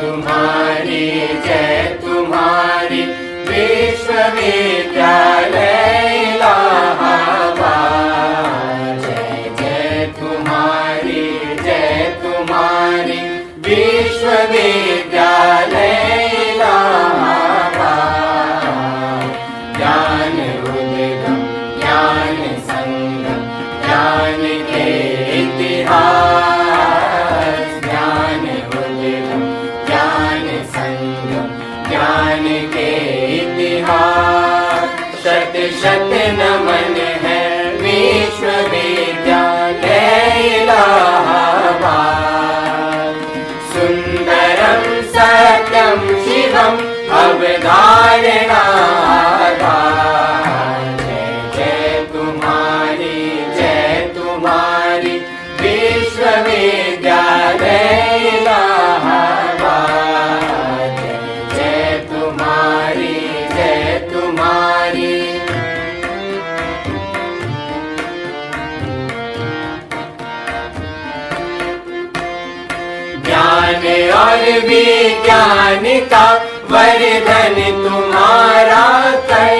तुम्हारी विश्वविद्यालय इलाहाबाद। जय तुम्हारी विश्वविद्यालय इलाहाबाद। ज्ञान उद्गम ज्ञान संगम ज्ञान के इतिहास। ज्ञान उद्गम ज्ञान संगम ज्ञान के इतिहास। शत शत नमन है विश्वविद्यालय इलाहाबाद। सुंदरम सत्यम शिवम अवधारणा। जय तुम्हारी विश्वविद्यालय इलाहाबाद। जय तुम्हारी ज्ञान और विज्ञान का वर्धन तुम्हारा कर।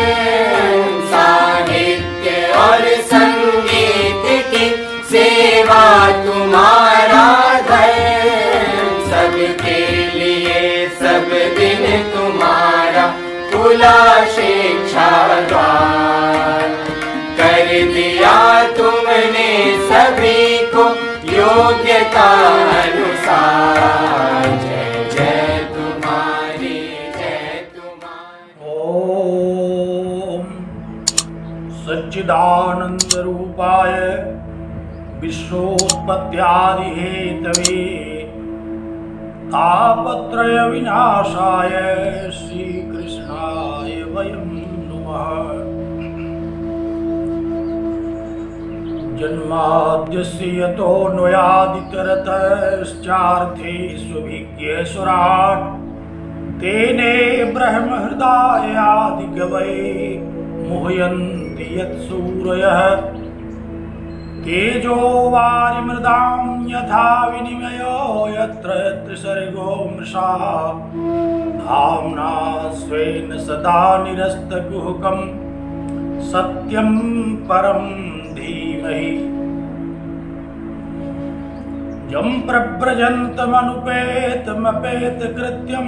साहित्य और संगीत की सेवा तुम्हारा धर्म। सबके लिए सब दिन तुम्हारा खुला शिक्षा द्वार। कर दिया तुमने सभी को योग्यता अनुसार। जय तुम्हारी ओम सच्चिदानंद रूपाय विश्वोत्पत्त्यादि हेतवे तापत्रय विनाशाय श्री कृष्णाय वयं नमः। जन्माद्यस्य यतोऽन्वयादितरतश्चार्थेष्वभिज्ञेश्वराट् तेने ब्रह्महृदायादिकवये मुह्यन्ति यत्सूरयः। तेजो वारिमृदां यथा विनिमयो यत्र त्रिसर्गो मृषा। धाम्ना स्वेन सदा निरस्तकुहकं सत्यं परं धीमहि। यं प्रव्रजन्तमनुपेतमपेतकृत्यं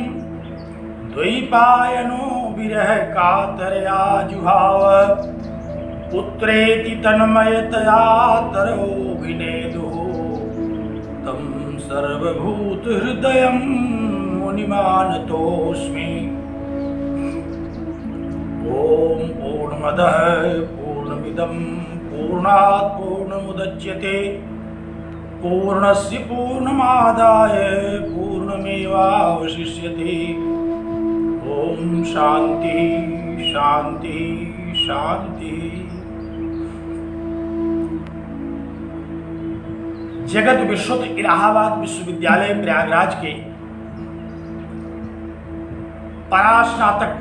द्वैपायनो विरह कातरया जुहाव। पुत्रेति तन्मयतया तरोभिनेदुः तं सर्वभूतहृदयं मुनिमानतोऽस्मि। ॐ पूर्णमदः पूर्णमिदं पूर्णात् पूर्णमुदच्यते पूर्णस्य पूर्णमादाय पूर्णमेवावशिष्यते। ॐ शान्ति शान्ति शान्ति। जगत विश्रुत इलाहाबाद विश्वविद्यालय प्रयागराज के परास्नातक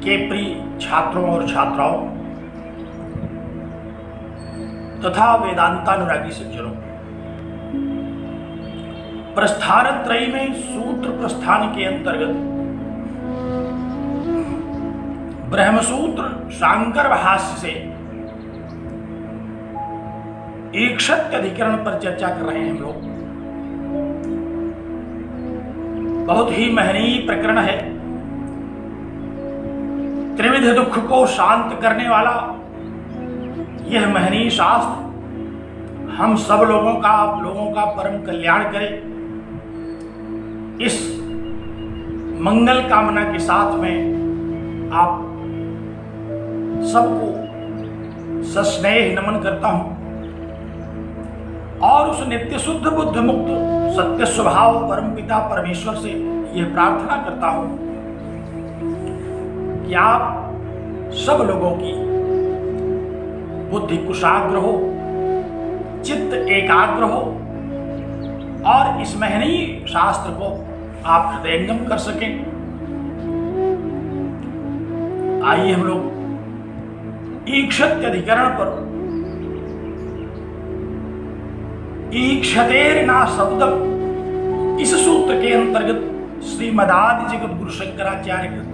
के प्रिय छात्रों और छात्राओं तथा वेदांतानुरागी सज्जनों, प्रस्थान त्रयी में सूत्र प्रस्थान के अंतर्गत ब्रह्मसूत्र शांकर भाष्य से एकशत्य अधिकरण पर चर्चा कर रहे हैं हम लोग। बहुत ही महनीय प्रकरण है। त्रिविध दुख को शांत करने वाला यह महनीय शास्त्र हम सब लोगों का, आप लोगों का परम कल्याण करे। इस मंगल कामना के साथ में आप सबको सस्नेह नमन करता हूं और उस नित्य शुद्ध बुद्ध मुक्त सत्य स्वभाव परम पिता परमेश्वर से यह प्रार्थना करता हूं कि आप सब लोगों की बुद्धि कुशाग्र हो, चित्त एकाग्र हो और इस महनीय शास्त्र को आप हृदयंगम कर सकें। आइए हम लोग ईक्षत्य अधिकरण पर ईक्षतेर ना शब्दम इस सूत्र के अंतर्गत श्रीमदादि जगत गुरु शंकराचार्य कृत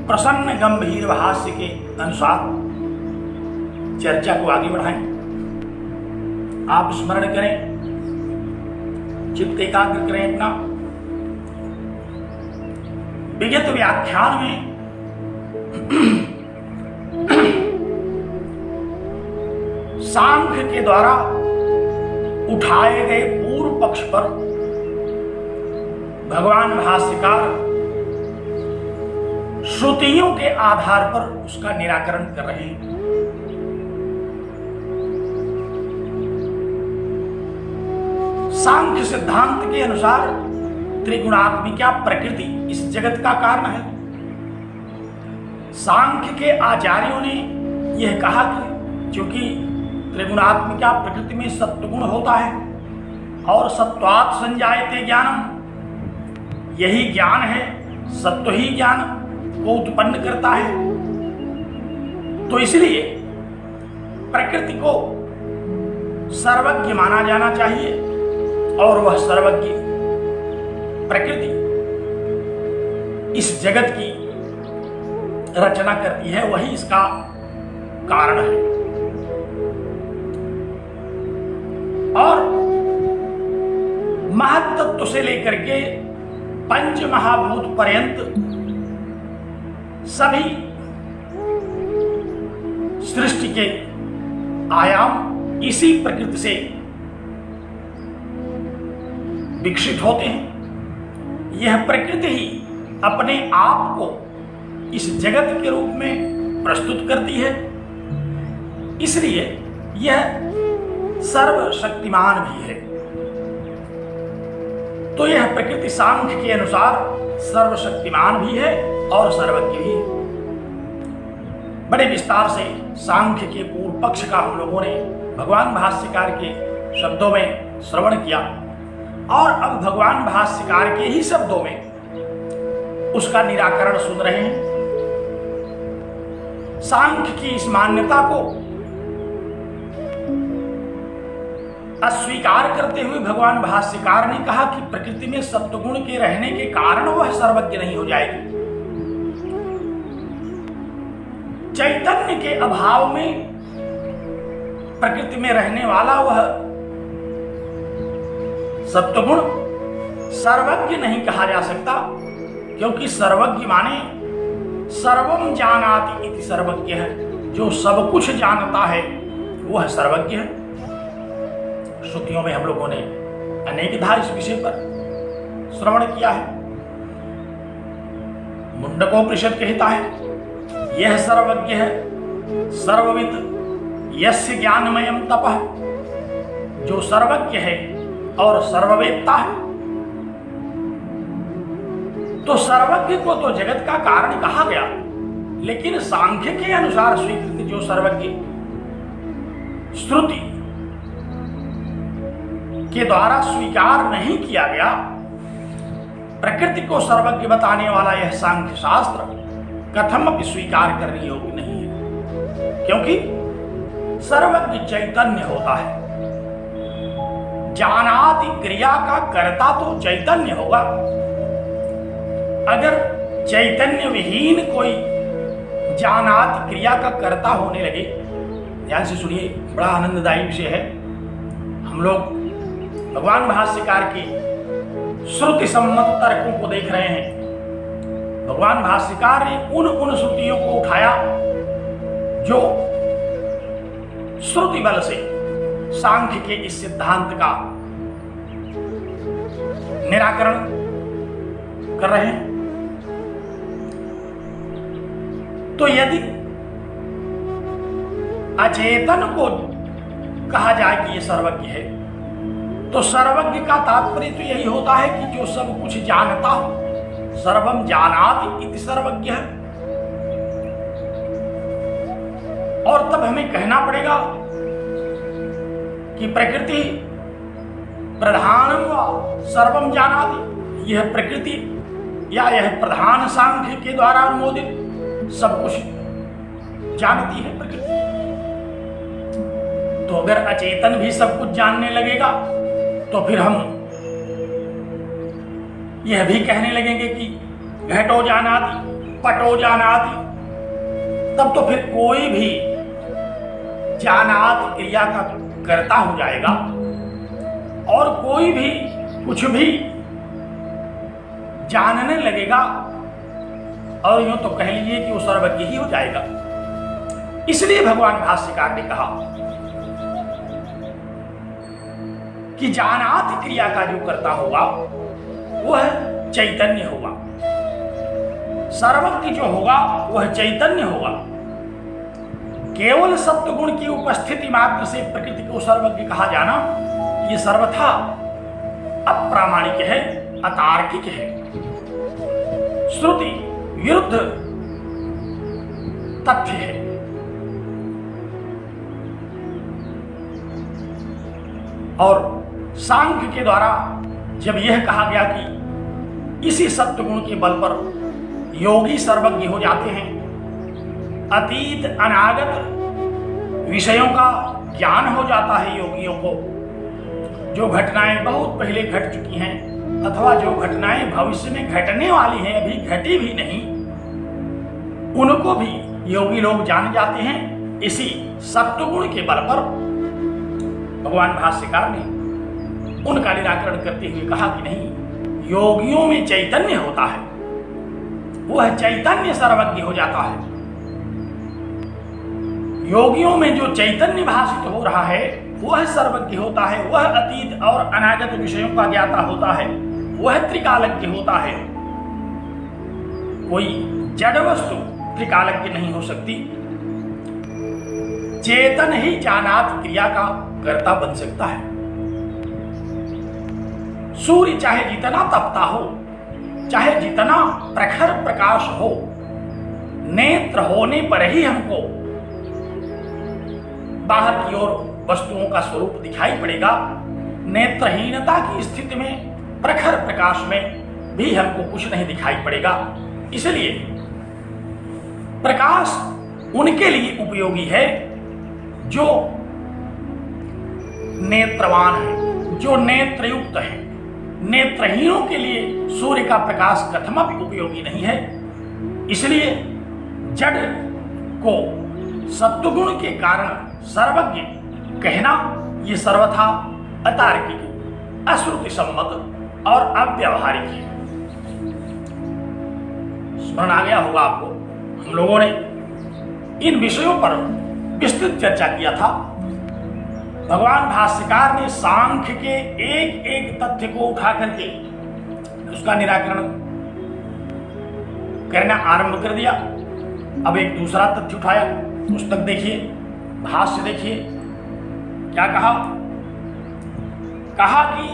प्रसन्न गंभीर भाष्य के अनुसार चर्चा को आगे बढ़ाएं। आप स्मरण करें, चित्त एकाग्र करें अपना। विगत व्याख्यान में सांख्य के द्वारा उठाए गए पूर्व पक्ष पर भगवान भाष्यकार श्रुतियों के आधार पर उसका निराकरण कर रहे हैं। सांख्य सिद्धांत के अनुसार त्रिगुणात्मिका प्रकृति इस जगत का कारण है। सांख्य के आचार्यों ने यह कहा कि क्योंकि त्रिगुणात्मिका प्रकृति में सत्वगुण होता है और सत्वात् संजायते ज्ञानम, यही ज्ञान है, सत्व ही ज्ञान को उत्पन्न करता है। तो इसलिए प्रकृति को सर्वज्ञ माना जाना चाहिए और वह सर्वज्ञ प्रकृति इस जगत की रचना करती है, वही इसका कारण है। और महत्त्व से लेकर के पंच महाभूत पर्यंत सभी सृष्टि के आयाम इसी प्रकृति से विकसित होते हैं। यह प्रकृति ही अपने आप को इस जगत के रूप में प्रस्तुत करती है, इसलिए यह सर्वशक्तिमान भी है। तो यह प्रकृति सांख्य के अनुसार सर्वशक्तिमान भी है और सर्वज्ञ भी है। बड़े विस्तार से सांख्य के पूर्व पक्ष का हम लोगों ने भगवान भाष्यकार के शब्दों में श्रवण किया और अब भगवान भाष्यकार के ही शब्दों में उसका निराकरण सुन रहे हैं। सांख्य की इस मान्यता को अस्वीकार करते हुए भगवान भाष्यकार ने कहा कि प्रकृति में सत्वगुण के रहने के कारण वह सर्वज्ञ नहीं हो जाएगी। चैतन्य के अभाव में प्रकृति में रहने वाला वह सत्वगुण सर्वज्ञ नहीं कहा जा सकता, क्योंकि सर्वज्ञ माने सर्वम जानाति इति सर्वज्ञ है। जो सब कुछ जानता है वह सर्वज्ञ है। श्रुतियों में हम लोगों ने अनेकधा इस विषय पर श्रवण किया है। मुंडकोपनिषद कहता है यह सर्वज्ञ है, सर्वविद यस्य ज्ञानमयम तपः, जो सर्वज्ञ है और सर्ववेत्ता है। तो सर्वज्ञ को तो जगत का कारण कहा गया, लेकिन सांख्य के अनुसार स्वीकृत जो सर्वज्ञ श्रुति के द्वारा स्वीकार नहीं किया गया, प्रकृति को सर्वज्ञ बताने वाला यह सांख्य शास्त्र कथमपि स्वीकार करने योग्य नहीं है, क्योंकि सर्वज्ञ चैतन्य होता है। जानाति क्रिया का कर्ता तो चैतन्य होगा। अगर चैतन्य विहीन कोई जानाति क्रिया का कर्ता होने लगे, ध्यान से सुनिए, बड़ा आनंददायी विषय है। हम लोग भगवान भाष्यकार की श्रुति सम्मत तर्कों को देख रहे हैं। भगवान भाष्यकार ने उन श्रुतियों को उठाया जो श्रुति बल से सांख्य के इस सिद्धांत का निराकरण कर रहे हैं। तो यदि अचेतन को कहा जाए कि यह सर्वज्ञ है, तो सर्वज्ञ का तात्पर्य तो यही होता है कि जो सब कुछ जानता हो, सर्वम जानाति इति सर्वज्ञ है। और तब हमें कहना पड़ेगा कि प्रकृति प्रधानम व सर्वम जानाति, यह प्रकृति या यह प्रधान सांख्य के द्वारा अनुमोदित सब कुछ जानती है प्रकृति। तो अगर अचेतन भी सब कुछ जानने लगेगा तो फिर हम यह भी कहने लगेंगे कि घटो जानाति पटो जानाति, तब तो फिर कोई भी जानाति क्रिया का कर्ता हो जाएगा और कोई भी कुछ भी जानने लगेगा और यूं तो कह लीजिए कि वो सर्वज्ञ ही हो जाएगा। इसलिए भगवान भाष्यकार ने कहा कि जानाति क्रिया का जो कर्ता होगा वह चैतन्य होगा, सर्वज्ञ जो होगा वह चैतन्य होगा। केवल सत्वगुण की उपस्थिति मात्र से प्रकृति को सर्वज्ञ कहा जाना यह सर्वथा अप्रामाणिक है, अतार्किक है, श्रुति विरुद्ध तथ्य है। और सांख्य के द्वारा जब यह कहा गया कि इसी सत्वगुण के बल पर योगी सर्वज्ञ हो जाते हैं, अतीत अनागत विषयों का ज्ञान हो जाता है योगियों को, जो घटनाएं बहुत पहले घट चुकी हैं अथवा जो घटनाएं भविष्य में घटने वाली हैं, अभी घटी भी नहीं, उनको भी योगी लोग जान जाते हैं इसी सत्वगुण के बल पर। भगवान भाष्यकार ने उनका निराकरण करते हुए कहा कि नहीं, योगियों में चैतन्य होता है, वह चैतन्य सर्वज्ञ हो जाता है। योगियों में जो चैतन्य भाषित हो रहा है वह सर्वज्ञ होता है, वह अतीत और अनागत विषयों का ज्ञाता होता है, वह त्रिकालज्ञ होता है। कोई जड़ वस्तु त्रिकालज्ञ नहीं हो सकती, चेतन ही जानात क्रिया का कर्ता बन सकता है। सूर्य चाहे जितना तपता हो, चाहे जितना प्रखर प्रकाश हो, नेत्र होने पर ही हमको बाहर की ओर वस्तुओं का स्वरूप दिखाई पड़ेगा। नेत्रहीनता की स्थिति में प्रखर प्रकाश में भी हमको कुछ नहीं दिखाई पड़ेगा। इसलिए प्रकाश उनके लिए उपयोगी है जो नेत्रवान है, जो नेत्रयुक्त है। नेत्रहीनों के लिए सूर्य का प्रकाश कथमपि उपयोगी नहीं है। इसलिए जड़ को सत्वगुण के कारण सर्वज्ञ कहना यह सर्वथा अतार्किक, अश्रुति सम्मत और अव्यावहारिक है। स्मरण आ गया होगा आपको, हम लोगों ने इन विषयों पर विस्तृत चर्चा किया था। भगवान भाष्यकार ने सांख्य के एक एक तथ्य को उठा करके उसका निराकरण करना आरंभ कर दिया। अब एक दूसरा तथ्य उठाया, पुस्तक देखिए, भाष्य देखिए क्या कहा। कहा कि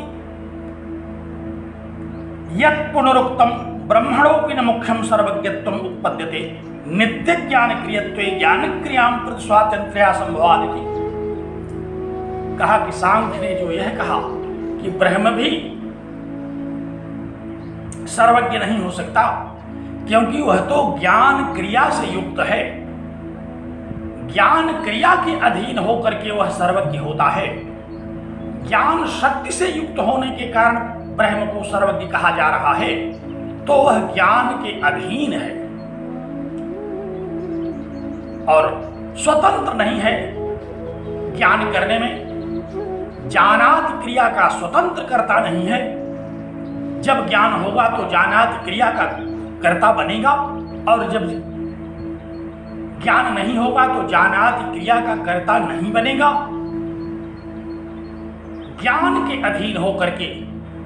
यत् पुनरुक्तम ब्रह्मणोपि न मुख्यम सर्वज्ञत्वम उत्पद्यते नित्य ज्ञान क्रियत्वे ज्ञान क्रियां प्रति स्वातंत्र्या संभवादिति। कहा कि सांख्य ने जो यह कहा कि ब्रह्म भी सर्वज्ञ नहीं हो सकता, क्योंकि वह तो ज्ञान क्रिया से युक्त है, ज्ञान क्रिया के अधीन होकर के वह सर्वज्ञ होता है। ज्ञान शक्ति से युक्त होने के कारण ब्रह्म को सर्वज्ञ कहा जा रहा है, तो वह ज्ञान के अधीन है और स्वतंत्र नहीं है ज्ञान करने में। जानात क्रिया का स्वतंत्र कर्ता नहीं है। जब ज्ञान होगा तो जानात क्रिया का कर्ता बनेगा, और जब ज्ञान नहीं होगा तो जानात क्रिया का कर्ता नहीं बनेगा। ज्ञान के अधीन होकर के,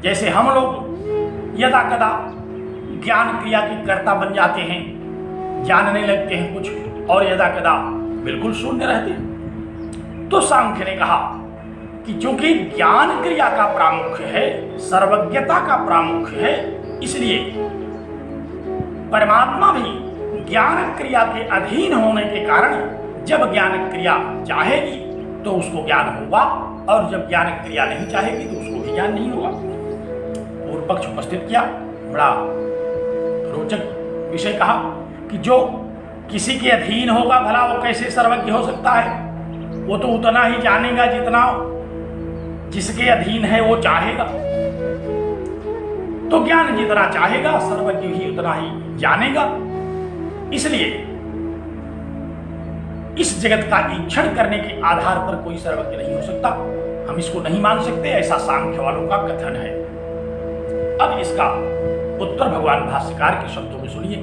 जैसे हम लोग यदा कदा ज्ञान क्रिया के कर्ता बन जाते हैं, जानने लगते हैं कुछ, और यदा कदा बिल्कुल शून्य रहते हैं। तो सांख्य ने कहा कि चूंकि ज्ञान क्रिया का प्रामुख्य है, सर्वज्ञता का प्रामुख्य है, इसलिए परमात्मा भी ज्ञान क्रिया के अधीन होने के कारण जब ज्ञान क्रिया चाहेगी तो उसको ज्ञान होगा, और जब ज्ञान क्रिया नहीं चाहेगी तो उसको भी ज्ञान नहीं होगा। पूर्व पक्ष उपस्थित किया, बड़ा रोचक विषय कहा कि जो किसी के अधीन होगा भला वो कैसे सर्वज्ञ हो सकता है? वो तो उतना ही जानेगा जितना जिसके अधीन है वो चाहेगा। तो ज्ञान जितना चाहेगा सर्वज्ञ ही उतना ही जानेगा। इसलिए इस जगत का ईक्षण करने के आधार पर कोई सर्वज्ञ नहीं हो सकता, हम इसको नहीं मान सकते, ऐसा सांख्य वालों का कथन है। अब इसका उत्तर भगवान भाष्यकार के शब्दों में सुनिए।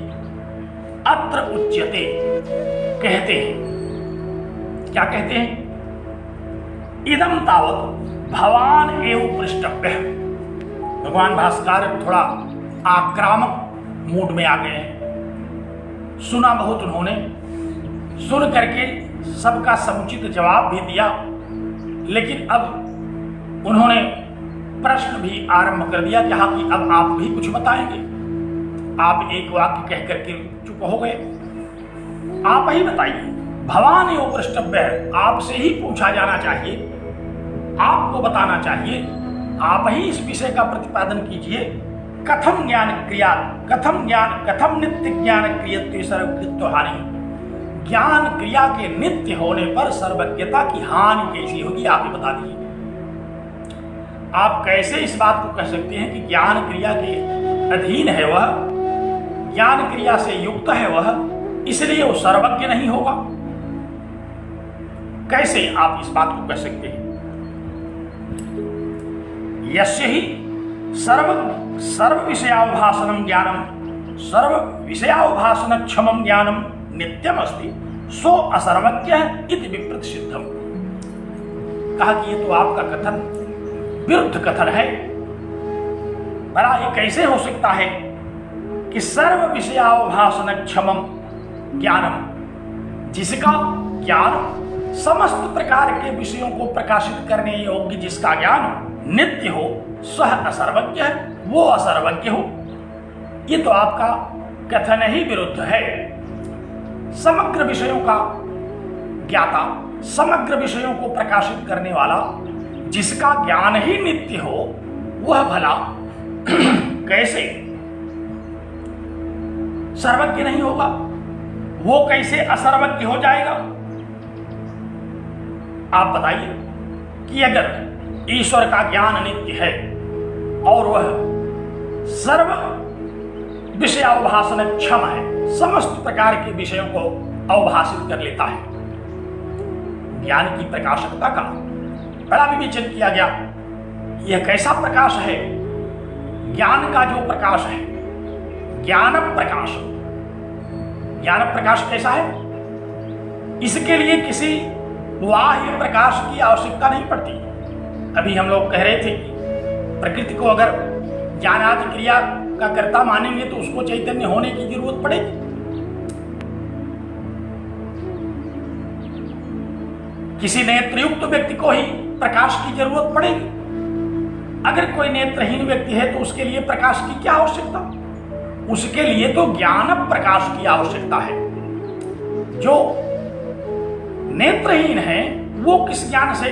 अत्र उच्यते, कहते हैं, क्या कहते हैं? इदम तावत भवान एव पृष्टव्य। भगवान भाष्यकार थोड़ा आक्रामक मूड में आ गए हैं। सुना बहुत उन्होंने, सुन करके सबका समुचित जवाब भी दिया, लेकिन अब उन्होंने प्रश्न भी आरंभ कर दिया कि हाँ कि अब आप भी कुछ बताएंगे। आप एक वाक्य कह करके चुप हो गए। आप ही बताइए, भवान एव पृष्टव्य, आपसे ही पूछा जाना चाहिए, आपको बताना चाहिए, आप ही इस विषय का प्रतिपादन कीजिए। कथम ज्ञान क्रिया, कथम नित्य ज्ञान क्रियत्वे सर्वज्ञत्व हानि। ज्ञान क्रिया के नित्य होने पर सर्वज्ञता की हानि कैसी होगी, आप ही बता दीजिए। आप कैसे इस बात को कह सकते हैं कि ज्ञान क्रिया के अधीन है वह, ज्ञान क्रिया से युक्त है वह, इसलिए वो सर्वज्ञ नहीं होगा? कैसे आप इस बात को कह सकते हैं? यस्य ही सर्व विषयावभासनम ज्ञानम, सर्व विषयावभासन क्षमम ज्ञानम नित्यम अस्ति सो असर्वज्ञ इति विपरीत सिद्धम। कहा कि ये तो आपका कथन विरुद्ध कथन है। भला ये कैसे हो सकता है कि सर्व विषयावभासन क्षमम ज्ञानम, जिसका ज्ञान समस्त प्रकार के विषयों को प्रकाशित करने योग्य, जिसका ज्ञान नित्य हो, स्वह असर्वज्ञ है, वो असर्वज्ञ हो। ये तो आपका कथन ही विरुद्ध है। समग्र विषयों का ज्ञाता, समग्र विषयों को प्रकाशित करने वाला, जिसका ज्ञान ही नित्य हो, वह भला कैसे सर्वज्ञ नहीं होगा? वो कैसे असर्वज्ञ हो जाएगा? आप बताइए कि अगर ईश्वर का ज्ञान नित्य है और वह सर्व विषय अवभाषण क्षम है, समस्त प्रकार के विषयों को अवभाषित कर लेता है, ज्ञान की प्रकाशकता का बड़ा विवेचन किया गया। यह कैसा प्रकाश है? ज्ञान का जो प्रकाश है, ज्ञान प्रकाश। ज्ञान प्रकाश कैसा है? इसके लिए किसी बाह्य प्रकाश की आवश्यकता नहीं पड़ती। अभी हम लोग कह रहे थे कि प्रकृति को अगर ज्ञानादि क्रिया का कर्ता मानेंगे तो उसको चैतन्य होने की जरूरत पड़ेगी। किसी नेत्रयुक्त व्यक्ति को ही प्रकाश की जरूरत पड़ेगी। अगर कोई नेत्रहीन व्यक्ति है तो उसके लिए प्रकाश की क्या आवश्यकता? उसके लिए तो ज्ञान प्रकाश की आवश्यकता है। जो नेत्रहीन है वो किस ज्ञान से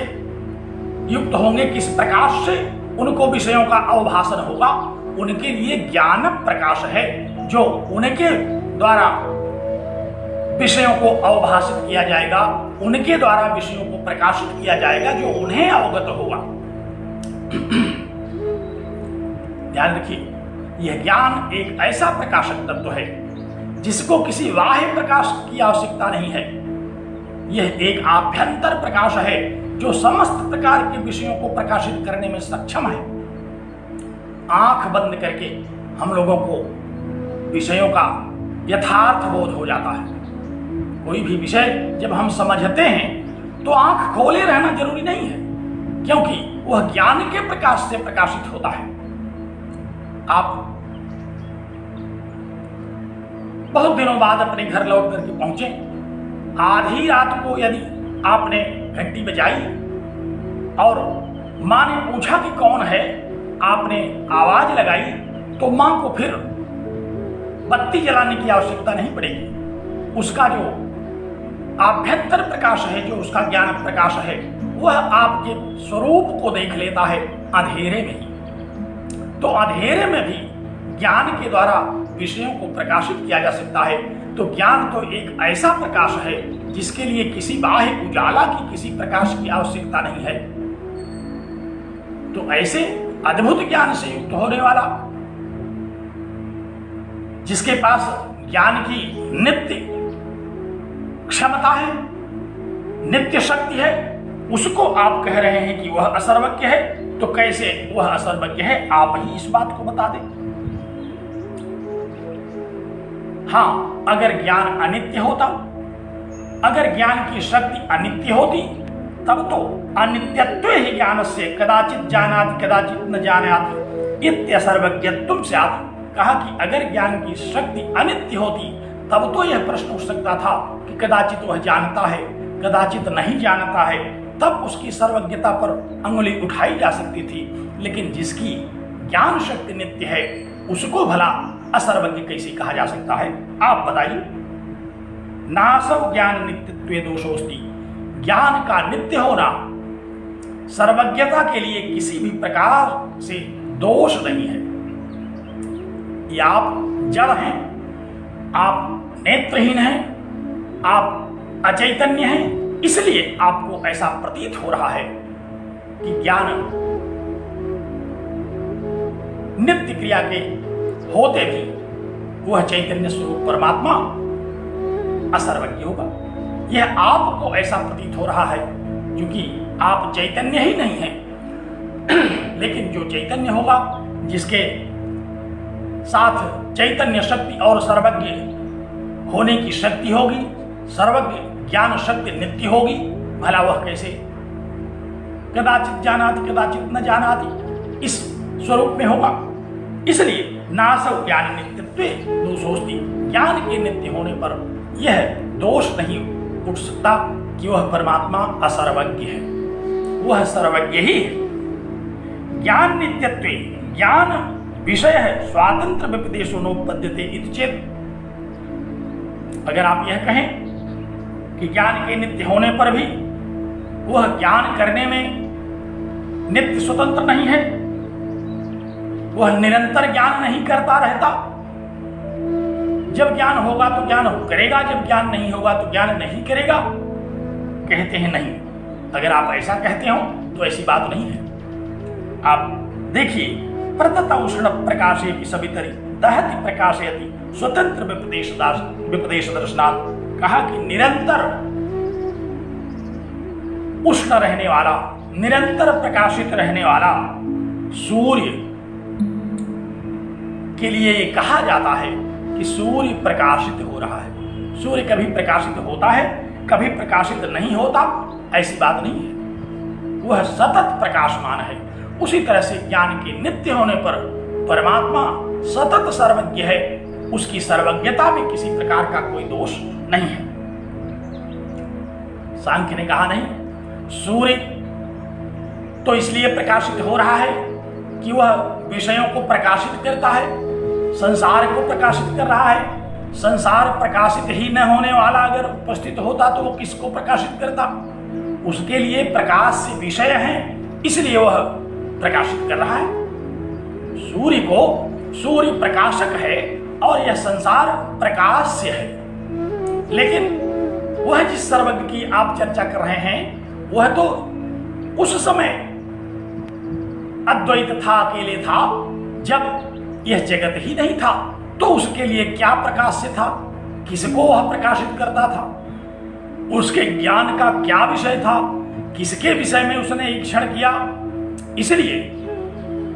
युक्त होंगे, किस प्रकाश से उनको विषयों का अवभाषण होगा? उनके लिए ज्ञान प्रकाश है, जो उनके द्वारा विषयों को अवभाषित किया जाएगा, उनके द्वारा विषयों को प्रकाशित किया जाएगा, जो उन्हें अवगत होगा। ध्यान रखिए, यह ज्ञान एक ऐसा प्रकाशक तत्व है जिसको किसी बाह्य प्रकाश की आवश्यकता नहीं है। यह एक आभ्यंतर प्रकाश है जो समस्त प्रकार के विषयों को प्रकाशित करने में सक्षम है। आंख बंद करके हम लोगों को विषयों का यथार्थ बोध हो जाता है। कोई भी विषय जब हम समझते हैं तो आंख खोले रहना जरूरी नहीं है, क्योंकि वह ज्ञान के प्रकाश से प्रकाशित होता है। आप बहुत दिनों बाद अपने घर लौट करके पहुंचे, आधी रात को यदि आपने घंटी बजाई और मां ने पूछा कि कौन है, आपने आवाज लगाई, तो मां को फिर बत्ती जलाने की आवश्यकता नहीं पड़ेगी। उसका जो आभ्यंतर प्रकाश है, जो उसका ज्ञान प्रकाश है, वह आपके स्वरूप को देख लेता है अंधेरे में ही। तो अंधेरे में भी ज्ञान के द्वारा विषयों को प्रकाशित किया जा सकता है। तो ज्ञान तो एक ऐसा प्रकाश है जिसके लिए किसी बाह्य उजाला की, किसी प्रकाश की आवश्यकता नहीं है। तो ऐसे अद्भुत ज्ञान से युक्त होने वाला जिसके पास ज्ञान की नित्य क्षमता है, नित्य शक्ति है, उसको आप कह रहे हैं कि वह असर्वज्ञ है, तो कैसे वह असर्वज्ञ है, आप ही इस बात को बता दें। हाँ, अगर ज्ञान अनित्य होता, अगर ज्ञान की शक्ति अनित्य होती, तब तो अनित्यत्व ही ज्ञान से कदाचित जानाति कदाचित न जानाति इत्यसर्वज्ञत्वं स्यात्। कहा कि अगर ज्ञान की शक्ति अनित्य होती, तब तो यह प्रश्न उठ सकता था कि कदाचित वह जानता है, कदाचित नहीं जानता है, तब उसकी सर्वज्ञता पर अंगुली उठाई जा सकती थी। लेकिन जिसकी ज्ञान शक्ति नित्य है, उसको भला असर्वज्ञ कैसे कहा जा सकता है? आप बताइए। नासव ज्ञान नित्यत्वे दोषोस्ति। ज्ञान का नित्य होना सर्वज्ञता के लिए किसी भी प्रकार से दोष नहीं है। ये आप जड़ हैं, आप नेत्रहीन हैं, आप अचैतन्य हैं, इसलिए आपको ऐसा प्रतीत हो रहा है कि ज्ञान नित्य क्रिया के होते भी वह चैतन्य स्वरूप परमात्मा असर्वज्ञ होगा। यह आपको ऐसा प्रतीत हो रहा है क्योंकि आप चैतन्य ही नहीं हैं। लेकिन जो चैतन्य होगा, जिसके साथ चैतन्य शक्ति और सर्वज्ञ होने की शक्ति होगी, सर्वज्ञ ज्ञान शक्ति नित्य होगी, भला वह कैसे कदाचित जानाति कदाचित न जानाति इस स्वरूप में होगा। इसलिए नासव ज्ञान नित्यत्वे दोषोस्ति। ज्ञान के नित्य होने पर यह दोष नहीं उठ सकता कि वह परमात्मा असर्वज्ञ है, वह सर्वज्ञ ही है। ज्ञान नित्यत्वे, ज्ञान विषय है, स्वातंत्र व्यपदेशो नोपपद्यते इति चेत्। अगर आप यह कहें कि ज्ञान के नित्य होने पर भी वह ज्ञान करने में नित्य स्वतंत्र नहीं है, वह निरंतर ज्ञान नहीं करता रहता, जब ज्ञान होगा तो ज्ञान करेगा, जब ज्ञान नहीं होगा तो ज्ञान नहीं करेगा, कहते हैं नहीं। अगर आप ऐसा कहते हो तो ऐसी बात नहीं है। आप देखिए, प्रतत उष्ण प्रकाशे की सवितरी दहति प्रकाशयति स्वतंत्र विपदेश दर्शनात्। कहा कि निरंतर उष्ण रहने वाला, निरंतर प्रकाशित रहने वाला सूर्य के लिए ये कहा जाता है कि सूर्य प्रकाशित हो रहा है। सूर्य कभी प्रकाशित होता है, कभी प्रकाशित नहीं होता, ऐसी बात नहीं है, वह सतत प्रकाशमान है। उसी तरह से ज्ञान के नित्य होने पर परमात्मा सतत सर्वज्ञ है, उसकी सर्वज्ञता में किसी प्रकार का कोई दोष नहीं है। सांख्य ने कहा नहीं, सूर्य तो इसलिए प्रकाशित हो रहा है कि वह विषयों को प्रकाशित करता है, संसार को प्रकाशित कर रहा है। संसार प्रकाशित ही न होने वाला अगर उपस्थित होता तो वो किसको प्रकाशित करता? उसके लिए प्रकाश से विषय है, इसलिए वह प्रकाशित कर रहा है। सूर्य को, सूर्य प्रकाशक है और यह संसार प्रकाश्य है। लेकिन वह जिस सर्वज्ञ की आप चर्चा कर रहे हैं, वह तो उस समय अद्वैत था, अकेले था, जब यह जगत ही नहीं था, तो उसके लिए क्या प्रकाश से था? किसको वह प्रकाशित करता था? उसके ज्ञान का क्या विषय था? किसके विषय में उसने ईक्षण किया? इसलिए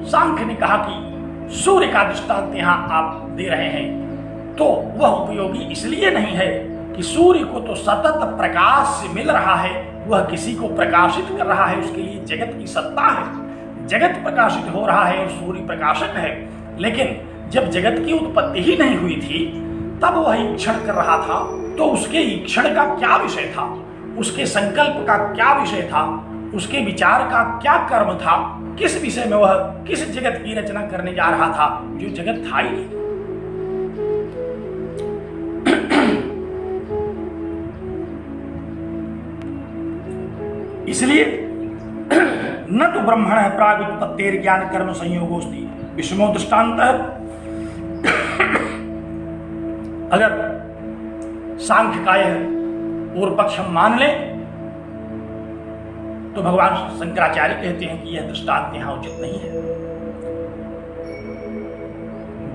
सांख्य ने कहा कि सूर्य का दृष्टांत यहां आप दे रहे हैं तो वह उपयोगी इसलिए नहीं है कि सूर्य को तो सतत प्रकाश से मिल रहा है, वह किसी को प्रकाशित कर रहा है, उसके लिए जगत की सत्ता है, जगत प्रकाशित हो रहा है और सूर्य प्रकाशक है। लेकिन जब जगत की उत्पत्ति ही नहीं हुई थी, तब वह ईक्षण कर रहा था, तो उसके ईक्षण का क्या विषय था? उसके संकल्प का क्या विषय था? उसके विचार का क्या कर्म था? किस विषय में वह किस जगत की रचना करने जा रहा था जो जगत था ही नहीं? इसलिए न तो ब्रह्मण प्रागुत्पत्तेर ज्ञान कर्म संयोगोस्ति विषमो दृष्टांत। अगर सांख्य का यह पूर्व पक्ष हम मान लें तो भगवान शंकराचार्य कहते हैं कि यह दृष्टांत यहां उचित नहीं है।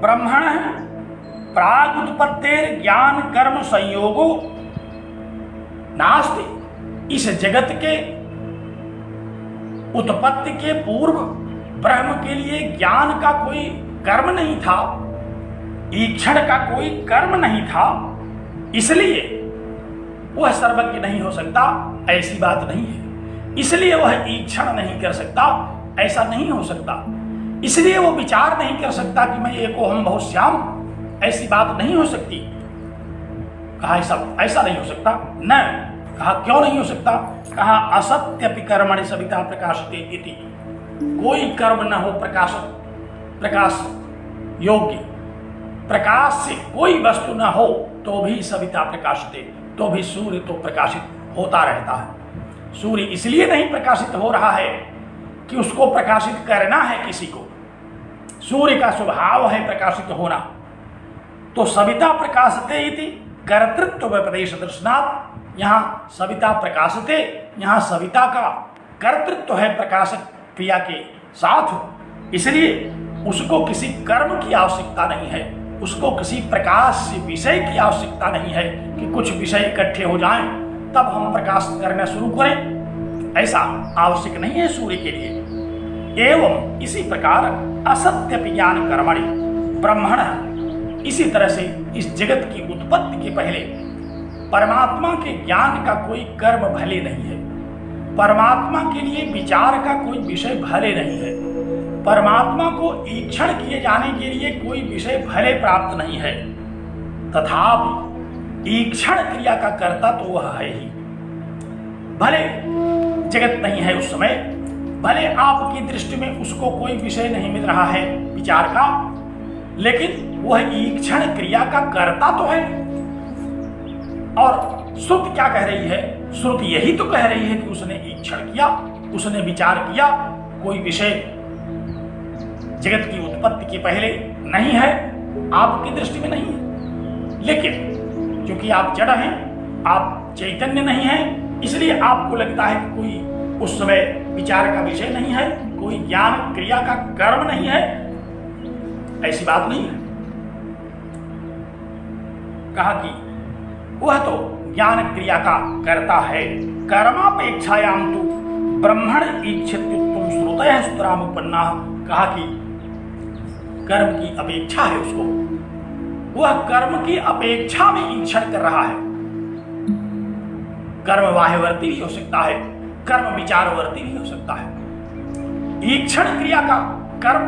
ब्रह्मण प्राग उत्पत्तेर ज्ञान कर्म संयोगो नास्ति। इस जगत के उत्पत्ति के पूर्व ब्रह्म के लिए ज्ञान का कोई कर्म नहीं था, ईक्षण का कोई कर्म नहीं था, इसलिए वह सर्वज्ञ नहीं हो सकता, ऐसी बात नहीं है। इसलिए वह ईक्षण नहीं कर सकता, ऐसा नहीं हो सकता। इसलिए वो विचार नहीं कर सकता कि मैं एको हम बहुत श्याम, ऐसी बात नहीं हो सकती। कहा ऐसा नहीं हो सकता न। कहा क्यों नहीं हो सकता? कहा असत्यपि कर्मणि सविता प्रकाशते इति। कोई कर्म न हो प्रकाश योग्य, प्रकाश से कोई वस्तु न हो तो भी सविता प्रकाशते, तो भी सूर्य तो प्रकाशित होता रहता है। सूर्य इसलिए नहीं प्रकाशित हो रहा है कि उसको प्रकाशित करना है किसी को, सूर्य का स्वभाव है प्रकाशित होना। तो सविता प्रकाशते इति कर्तृत्व व्यपदेश दर्शनात्, यहाँ सविता प्रकाशते, यहाँ सविता का कर्तृत्व है प्रकाशक क्रिया के साथ, इसलिए उसको किसी कर्म की आवश्यकता नहीं है, उसको किसी प्रकाश विषय की आवश्यकता नहीं है कि कुछ विषय इकट्ठे हो जाएं तब हम प्रकाश करना शुरू करें, ऐसा आवश्यक नहीं है सूर्य के लिए। एवं इसी प्रकार असत्य ज्ञान कर्मणि ब्रह्मण, इसी तरह से इस जगत की उत्पत्ति के पहले परमात्मा के ज्ञान का कोई कर्म भले नहीं है, परमात्मा के लिए विचार का कोई विषय भले नहीं है, परमात्मा को ईक्षण किए जाने के लिए कोई विषय भले प्राप्त नहीं है, तथापि ईक्षण क्रिया का कर्ता तो वह है ही। भले जगत नहीं है उस समय, भले आपकी दृष्टि में उसको कोई विषय नहीं मिल रहा है विचार का, लेकिन वह ईक्षण क्रिया का कर्ता तो है। और श्रुति क्या कह रही है? श्रुति यही तो कह रही है कि उसने ईक्षण किया, उसने विचार किया, कोई विषय जगत की उत्पत्ति के पहले नहीं है, आपकी दृष्टि में नहीं है। लेकिन क्योंकि आप जड़ हैं, आप चैतन्य नहीं हैं, इसलिए आपको लगता है कि कोई उस समय विचार का विषय नहीं है, कोई ज्ञान क्रिया का कर्म नहीं है, ऐसी बात नहीं है। कहा कि वह तो ज्ञान क्रिया का करता है। कर्मापेक्षायाम तो ब्रह्मण ईक्षित्युक्तम श्रुतयः सुतरामुपन्ना। कहा कि कर्म की अपेक्षा है उसको, वह कर्म की अपेक्षा में ईक्षण कर रहा है। कर्म बाह्यवर्ती भी हो सकता है, कर्म विचारवर्ती भी हो सकता है। ईक्षण क्रिया का कर्म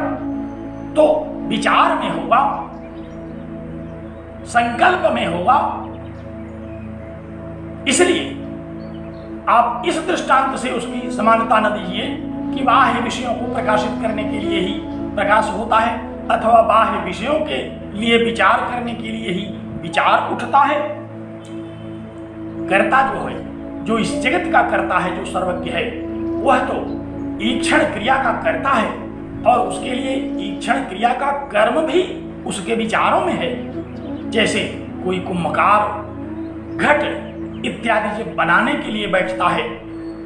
तो विचार में होगा, संकल्प में होगा। इसलिए आप इस दृष्टांत से उसकी समानता न दीजिए कि बाह्य विषयों को प्रकाशित करने के लिए ही प्रकाश होता है, अथवा बाह्य विषयों के लिए विचार करने के लिए ही विचार उठता है। कर्ता जो है, जो इस जगत का कर्ता है, जो सर्वज्ञ है, वह तो ईक्षण क्रिया का कर्ता है, और उसके लिए ईक्षण क्रिया का कर्म भी उसके विचारों में है। जैसे कोई कुम्भकार घट इत्यादि जब बनाने के लिए बैठता है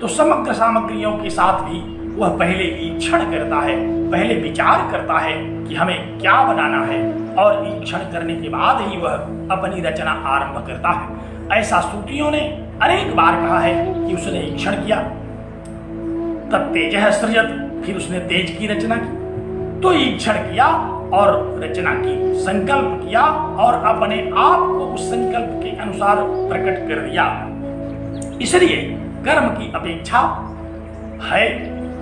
तो समग्र सामग्रियों के साथ भी वह पहले ईक्षण करता है, पहले विचार करता है कि हमें क्या बनाना है, और ईक्षण करने के बाद ही वह अपनी रचना आरंभ करता है। ऐसा श्रुतियों ने अनेक बार कहा है कि उसने ईक्षण किया, तब तेजः सृजत, फिर उसने तेज की रचना की, तो ईक्षण किया और रचना की, संकल्प किया और अपने आप को उस संकल्प के अनुसार प्रकट कर दिया। इसलिए कर्म की अपेक्षा है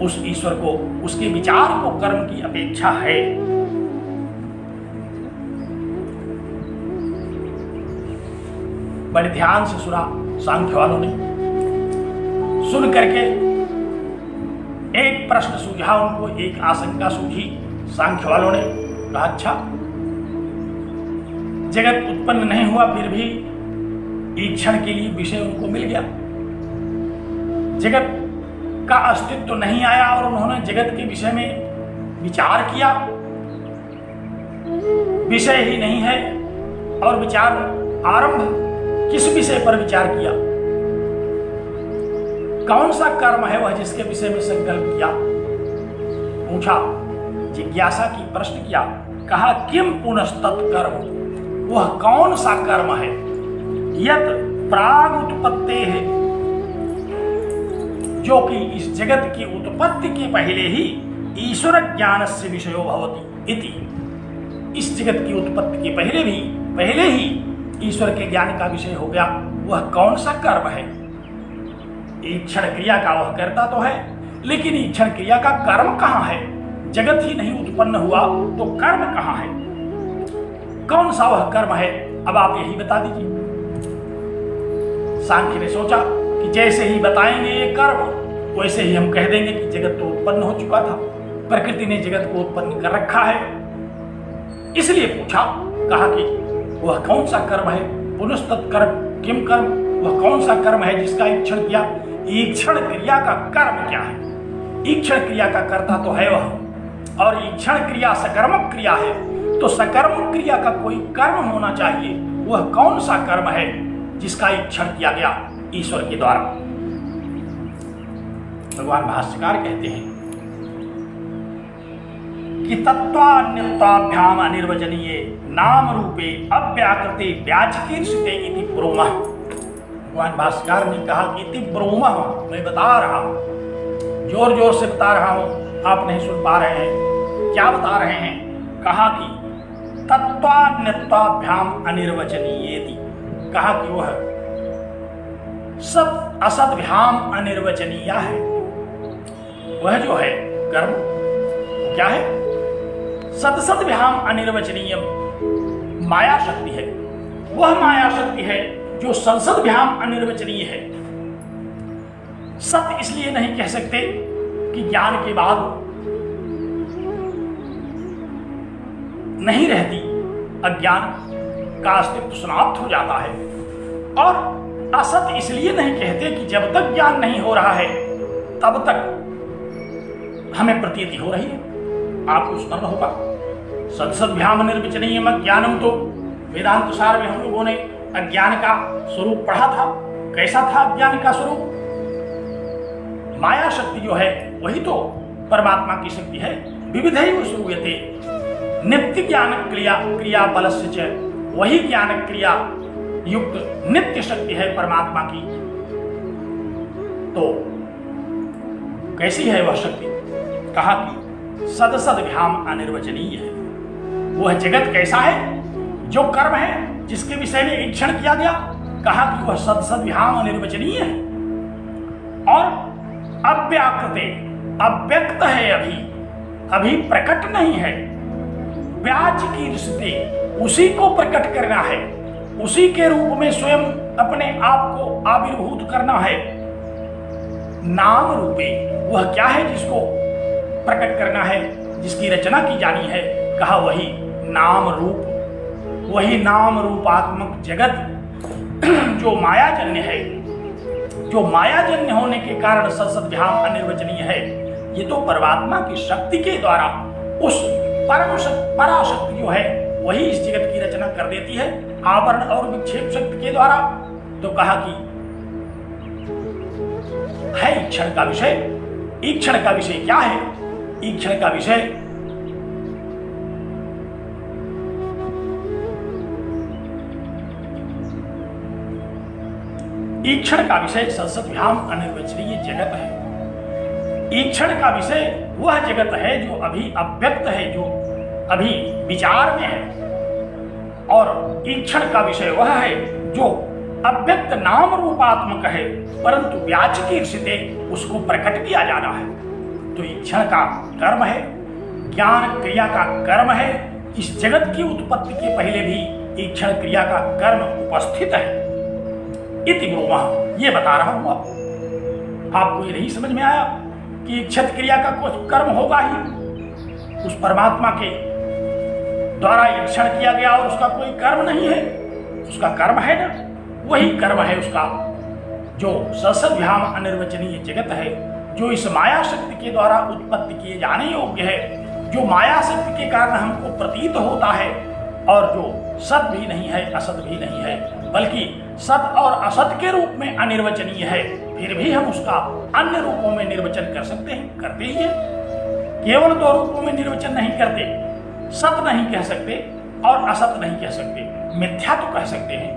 उस ईश्वर को, उसके विचार को कर्म की अपेक्षा है। बड़े ध्यान से सुना सांख्य वालों ने, सुन करके एक प्रश्न सूझा उनको, एक आशंका सूझी सांख्य वालों ने। कहा अच्छा, जगत उत्पन्न नहीं हुआ फिर भी ईक्षण के लिए विषय उनको मिल गया, जगत का अस्तित्व नहीं आया और उन्होंने जगत के विषय में विचार किया, विषय ही नहीं है और विचार आरंभ, किस विषय पर विचार किया, कौन सा कर्म है वह जिसके विषय में संकल्प किया, पूछा, जिज्ञासा की, प्रश्न किया। कहा किम पुनस्तत् कर्म, वह कौन सा कर्म है? यत प्राग उत्पत्ते है, जो कि इस जगत की उत्पत्ति के पहले ही ईश्वर ज्ञान से विषयो भवति इति। इस जगत की उत्पत्ति के पहले ही ईश्वर के ज्ञान का विषय हो गया। वह कौन सा कर्म है? ईक्षण क्रिया का वह करता तो है, लेकिन ईक्षण क्रिया का कर्म कहां है? जगत ही नहीं उत्पन्न हुआ तो कर्म कहां है? कौन सा वह कर्म है? अब आप यही बता दीजिए। सांख्य ने सोचा कि जैसे ही बताएंगे ये कर्म, वैसे ही हम कह देंगे कि जगत तो उत्पन्न हो चुका था, प्रकृति ने जगत को उत्पन्न कर रखा है। इसलिए पूछा, कहा कि वह कौन सा कर्म है? पुनस्तत्कर्म किम कर्म, वह कौन सा कर्म है जिसका ईक्षण किया? ईक्षण क्रिया का कर्म क्या है? ईक्षण क्रिया का कर्ता तो है वह, और ईक्षण क्रिया सकर्मक क्रिया है, तो सकर्मक क्रिया का कोई कर्म होना चाहिए। वह कौन सा कर्म है जिसका ईक्षण किया गया ईश्वर के द्वारा? भगवान भाष्यकार कहते हैं कि तत्वान्यत्वाभ्याम अनिर्वचनीय नाम रूपे अव्याकृते व्याचकीर्षिते इति ब्रूमः। भगवान भाष्यकार ने कहा कि इति ब्रूमः, मैं बता रहा हूं, जोर जोर से बता रहा हूं, आप नहीं सुन पा रहे हैं। क्या बता रहे हैं? कहा कि तत्वान्यत्वाभ्याम अनिर्वचनीयेति, कहा कि वह सत असत भ्याम अनिर्वचनीय है। वह जो है कर्म क्या है? सत भ्याम अनिर्वचनीय माया शक्ति है। वह माया शक्ति है जो सत भ्याम अनिर्वचनीय है। सत इसलिए नहीं कह सकते कि ज्ञान के बाद नहीं रहती, अज्ञान का अस्तित्व समाप्त हो जाता है। और असत इसलिए नहीं कहते कि जब तक ज्ञान नहीं हो रहा है तब तक हमें प्रतीति हो रही है। आपको स्मरण होगा सत्सद्भ्याम निर्वचनीय ज्ञानम, तो वेदांत सार में हम लोगों ने अज्ञान का स्वरूप पढ़ा था। कैसा था अज्ञान का स्वरूप? माया शक्ति जो है वही तो परमात्मा की शक्ति है। विविधैव श्रूयते नित्य ज्ञान क्रिया बलस्य च, वही ज्ञान क्रिया युक्त नित्य शक्ति है परमात्मा की। तो कैसी है वह शक्ति? कहा कि सदसद्भ्याम अनिर्वचनीय है। वह जगत कैसा है? जो कर्म है जिसके विषय में ईक्षण किया गया, कहा कि वह सदसद्भ्याम अनिर्वचनीय है और अव्याकृते, अव्यक्त है, अभी प्रकट नहीं है। व्याच की स्थिति, उसी को प्रकट करना है, उसी के रूप में स्वयं अपने आप को आविर्भूत करना है। नाम रूपे, वह क्या है जिसको प्रकट करना है, जिसकी रचना की जानी है? कहा वही नाम रूप, वही नाम रूपात्मक जगत जो मायाजन्य है, जो मायाजन्य होने के कारण सत्सद्भ्याम अनिर्वचनीय है। ये तो परमात्मा की शक्ति के द्वारा, उस पराशक्ति जो है वही इस जगत की रचना कर देती है, आवरण और विक्षेप शक्ति के द्वारा। तो कहा कि है ईक्षण का विषय। ईक्षण का विषय क्या है? ईक्षण का विषय सत्सद्भ्याम अनिर्वचनीय जगत है। ईक्षण का विषय वह जगत है जो अभी अव्यक्त है, जो अभी विचार में है। और ईक्षण का विषय वह है जो अव्यक्त नाम रूपात्मक है, परंतु व्याचकीर्षिते, उसको प्रकट किया जाना है। तो ईक्षण का कर्म है, ज्ञान क्रिया का कर्म है। इस जगत की उत्पत्ति के पहले भी ईक्षण क्रिया का कर्म उपस्थित है। इति ब्रूमः, ये बता रहा हूं। आपको ये नहीं समझ में आया कि इच्छित क्रिया का कुछ कर्म होगा ही? उस परमात्मा के द्वारा ईक्षण किया गया और उसका कोई कर्म नहीं है, उसका कर्म है ना, वही कर्म है उसका, जो सत्सद्भ्याम अनिर्वचनीय जगत है, जो इस माया शक्ति के द्वारा उत्पत्ति किए जाने योग्य है, जो माया शक्ति के कारण हमको प्रतीत होता है, और जो सत भी नहीं है, असत भी नहीं है, बल्कि सत और असत के रूप में अनिर्वचनीय है। फिर भी हम उसका अन्य रूपों में निर्वचन कर सकते हैं, करते ही है। केवल दो रूपों में निर्वचन नहीं करते, सत नहीं कह सकते और असत नहीं कह सकते। मिथ्या तो कह सकते हैं,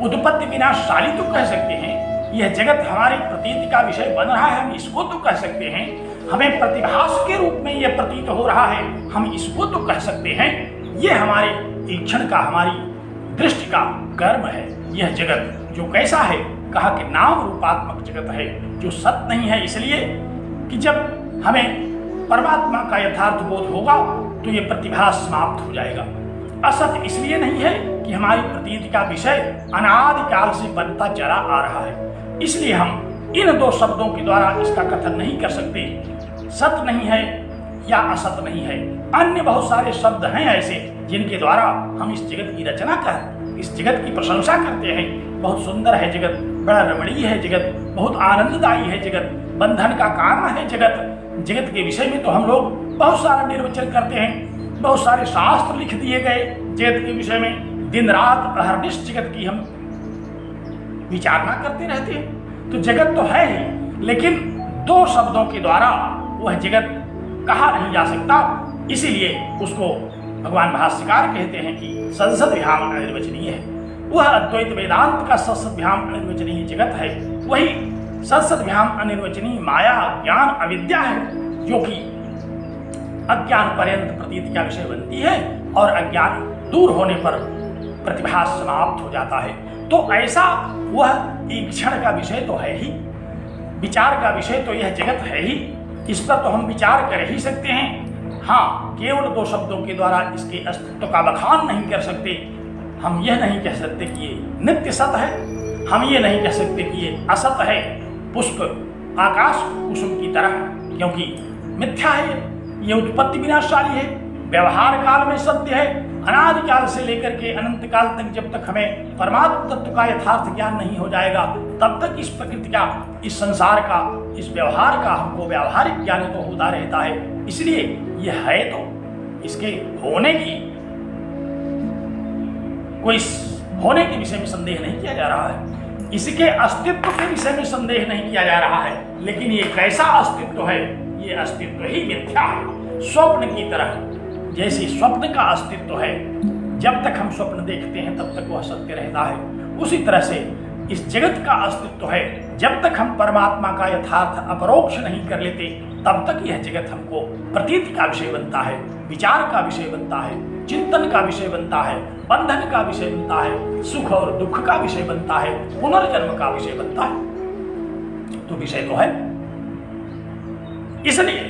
उत्पत्ति विनाशशाली तो कह सकते हैं, यह जगत हमारी प्रतीति का विषय बन रहा है, हम इसको तो कह सकते हैं, हमें प्रतिभास के रूप में यह प्रतीत हो रहा है, हम इसको तो कह सकते हैं। यह हमारे ईक्षण का, हमारी दृष्टि का कर्म है। यह जगत जो कैसा है, कहा कि नाम रूपात्मक जगत है, जो सत्य नहीं है, इसलिए कि जब हमें परमात्मा का यथार्थ बोध होगा तो यह प्रतिभास समाप्त हो जाएगा। असत इसलिए नहीं है कि हमारी प्रतीति का विषय अनादिकाल से बनता चला आ रहा है, इसलिए हम इन दो शब्दों के द्वारा इसका कथन नहीं कर सकते। सत्य नहीं है या असत नहीं है, अन्य बहुत सारे शब्द हैं ऐसे जिनके द्वारा हम इस जगत की रचना कर, इस जगत की प्रशंसा करते हैं। बहुत सुंदर है जगत, बड़ा रमणीय है जगत, बहुत आनंददायी है जगत, बंधन का कारण है जगत। जगत के विषय में तो हम लोग बहुत सारा निर्वचन करते हैं, बहुत सारे शास्त्र लिख दिए गए जगत के विषय में, दिन रात अहर्निश जगत की हम विचारणा करते रहते हैं। तो जगत तो है ही, लेकिन दो शब्दों के द्वारा वह जगत कहा नहीं जा सकता, इसीलिए उसको भगवान भाष्यकार कहते हैं कि संसद विहाम अनिर्वचनीय है। वह अद्वैत वेदांत का संसद विहाम अनिर्वचनीय जगत है, वही संसद विहाम अनिर्वचनीय माया ज्ञान अविद्या है, जो कि अज्ञान पर्यंत प्रतीति का विषय बनती है और अज्ञान दूर होने पर प्रतिभास समाप्त हो जाता है। तो ऐसा वह ईक्षण का विषय तो है ही, विचार का विषय तो यह जगत है ही, इस पर तो हम विचार कर ही सकते हैं। हाँ, केवल दो शब्दों के द्वारा इसके अस्तित्व का बखान नहीं कर सकते। हम यह नहीं कह सकते कि ये नित्य सत है, हम ये नहीं कह सकते कि ये असत है, पुष्प आकाश कुसुम की तरह, क्योंकि मिथ्या है, ये उत्पत्ति विनाशशाली है, व्यवहार काल में सत्य है, अनादिकाल से लेकर के अनंत काल तक जब तक हमें परमात्म तत्व का यथार्थ ज्ञान नहीं हो जाएगा, तब तक इस प्रकृति का, इस संसार का, इस व्यवहार का हमको व्यावहारिक ज्ञान तो होता रहता है। इसलिए यह है तो इसके होने की कोई होने के विषय में संदेह नहीं किया जा रहा है, इसके अस्तित्व के विषय में संदेह नहीं किया जा रहा है, लेकिन ये कैसा अस्तित्व है, ये अस्तित्व ही मिथ्या है। स्वप्न की तरह, जैसे स्वप्न का अस्तित्व है, जब तक हम स्वप्न देखते हैं तब तक वह सत्य रहता है, उसी तरह से इस जगत का अस्तित्व है। जब तक हम परमात्मा का यथार्थ अपरोक्ष नहीं कर लेते, तब तक यह जगत हमको प्रतीति का विषय बनता है, विचार का विषय बनता है, चिंतन का विषय बनता है, बंधन का विषय बनता है, सुख और दुख का विषय बनता है, पुनर्जन्म का विषय बनता है। तो विषय तो है, इसलिए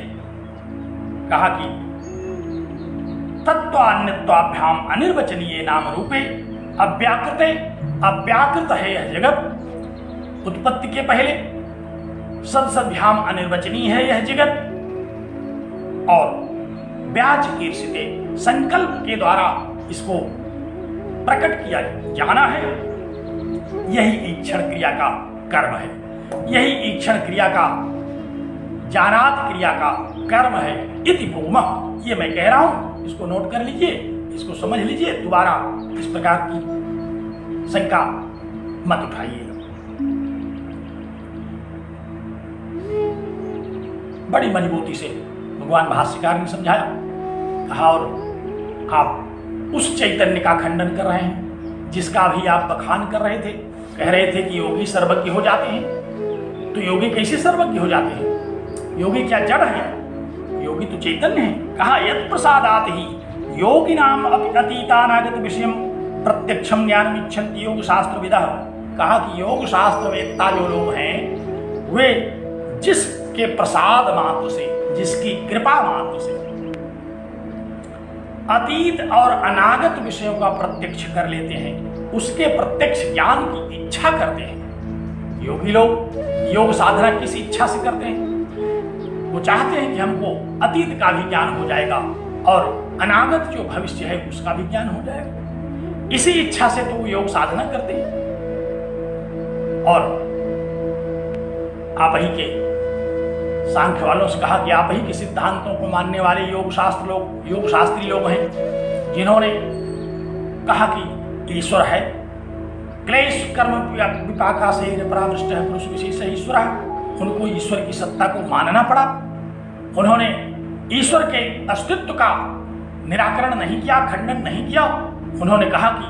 कहा कि तत्वान्यत्वाभ्याम अनिर्वचनीय नाम रूपे अव्याकृते, अव्याकृत है यह जगत उत्पत्ति के पहले, सदसद्भ्याम अनिर्वचनीय है यह जगत, और व्याज कीर्षिते संकल्प के द्वारा इसको प्रकट किया जाना है। यही ईक्षण क्रिया का कर्म है, यही ईक्षण क्रिया का, जानात क्रिया का कर्म है। इति भूमः, ये मैं कह रहा हूं, इसको नोट कर लीजिए, इसको समझ लीजिए, दोबारा इस प्रकार की शंका मत उठाइए। बड़ी मजबूती से भगवान भाष्यकार ने समझाया, कहा और आप उस चैतन्य का खंडन कर रहे हैं जिसका भी आप बखान कर रहे थे, कह रहे थे कि योगी सर्वज्ञ हो जाते हैं। तो योगी कैसे सर्वज्ञ हो जाते हैं? योगी क्या जड़ है? योगी तो चैतन्य है। कहा यत् प्रसादात ही योगी नाम अतीतानागत विषयम प्रत्यक्षम ज्ञानम इच्छन्ति योग शास्त्र विदः। कहा कि योग शास्त्र वेत्ता जो लोग हैं, वे जिसके प्रसाद मात्र से, जिसकी कृपा मात्र से अतीत और अनागत विषयों का प्रत्यक्ष कर लेते हैं, उसके प्रत्यक्ष ज्ञान की इच्छा करते हैं। योगी लोग योग साधना किस इच्छा से करते हैं? वो चाहते हैं कि हमको अतीत का भी ज्ञान हो जाएगा और अनागत जो भविष्य है उसका भी ज्ञान हो जाएगा। इसी इच्छा से तो वो योग साधना करते हैं। और आप ही के सांख्य वालों से कहा कि आप ही के सिद्धांतों को मानने वाले योग शास्त्री लोग हैं, जिन्होंने कहा कि ईश्वर है, क्लेश कर्म विपाका से परामृष्ट है पुरुष विशेष ईश्वर है। उनको ईश्वर की सत्ता को मानना पड़ा। उन्होंने ईश्वर के अस्तित्व का निराकरण नहीं किया, खंडन नहीं किया। उन्होंने कहा कि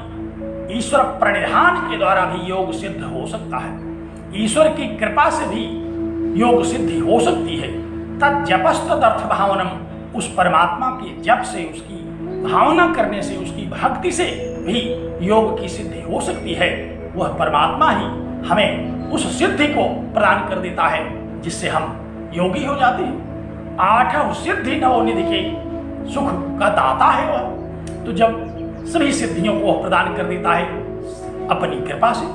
ईश्वर प्रणिधान के द्वारा भी योग सिद्ध हो सकता है। ईश्वर की कृपा से भी योग सिद्धि हो सकती है। तज्जपस्तदर्थ भावनम, उस परमात्मा के जप से, उसकी भावना करने से, उसकी भक्ति से भी योग की सिद्धि हो सकती है। वह परमात्मा ही हमें उस सिद्धि को प्रदान कर देता है जिससे हम योगी हो जाते हैं। 8 सिद्धि नवनिधि के सुख का दाता है वह। तो जब सभी सिद्धियों को वह प्रदान कर देता है अपनी कृपा से,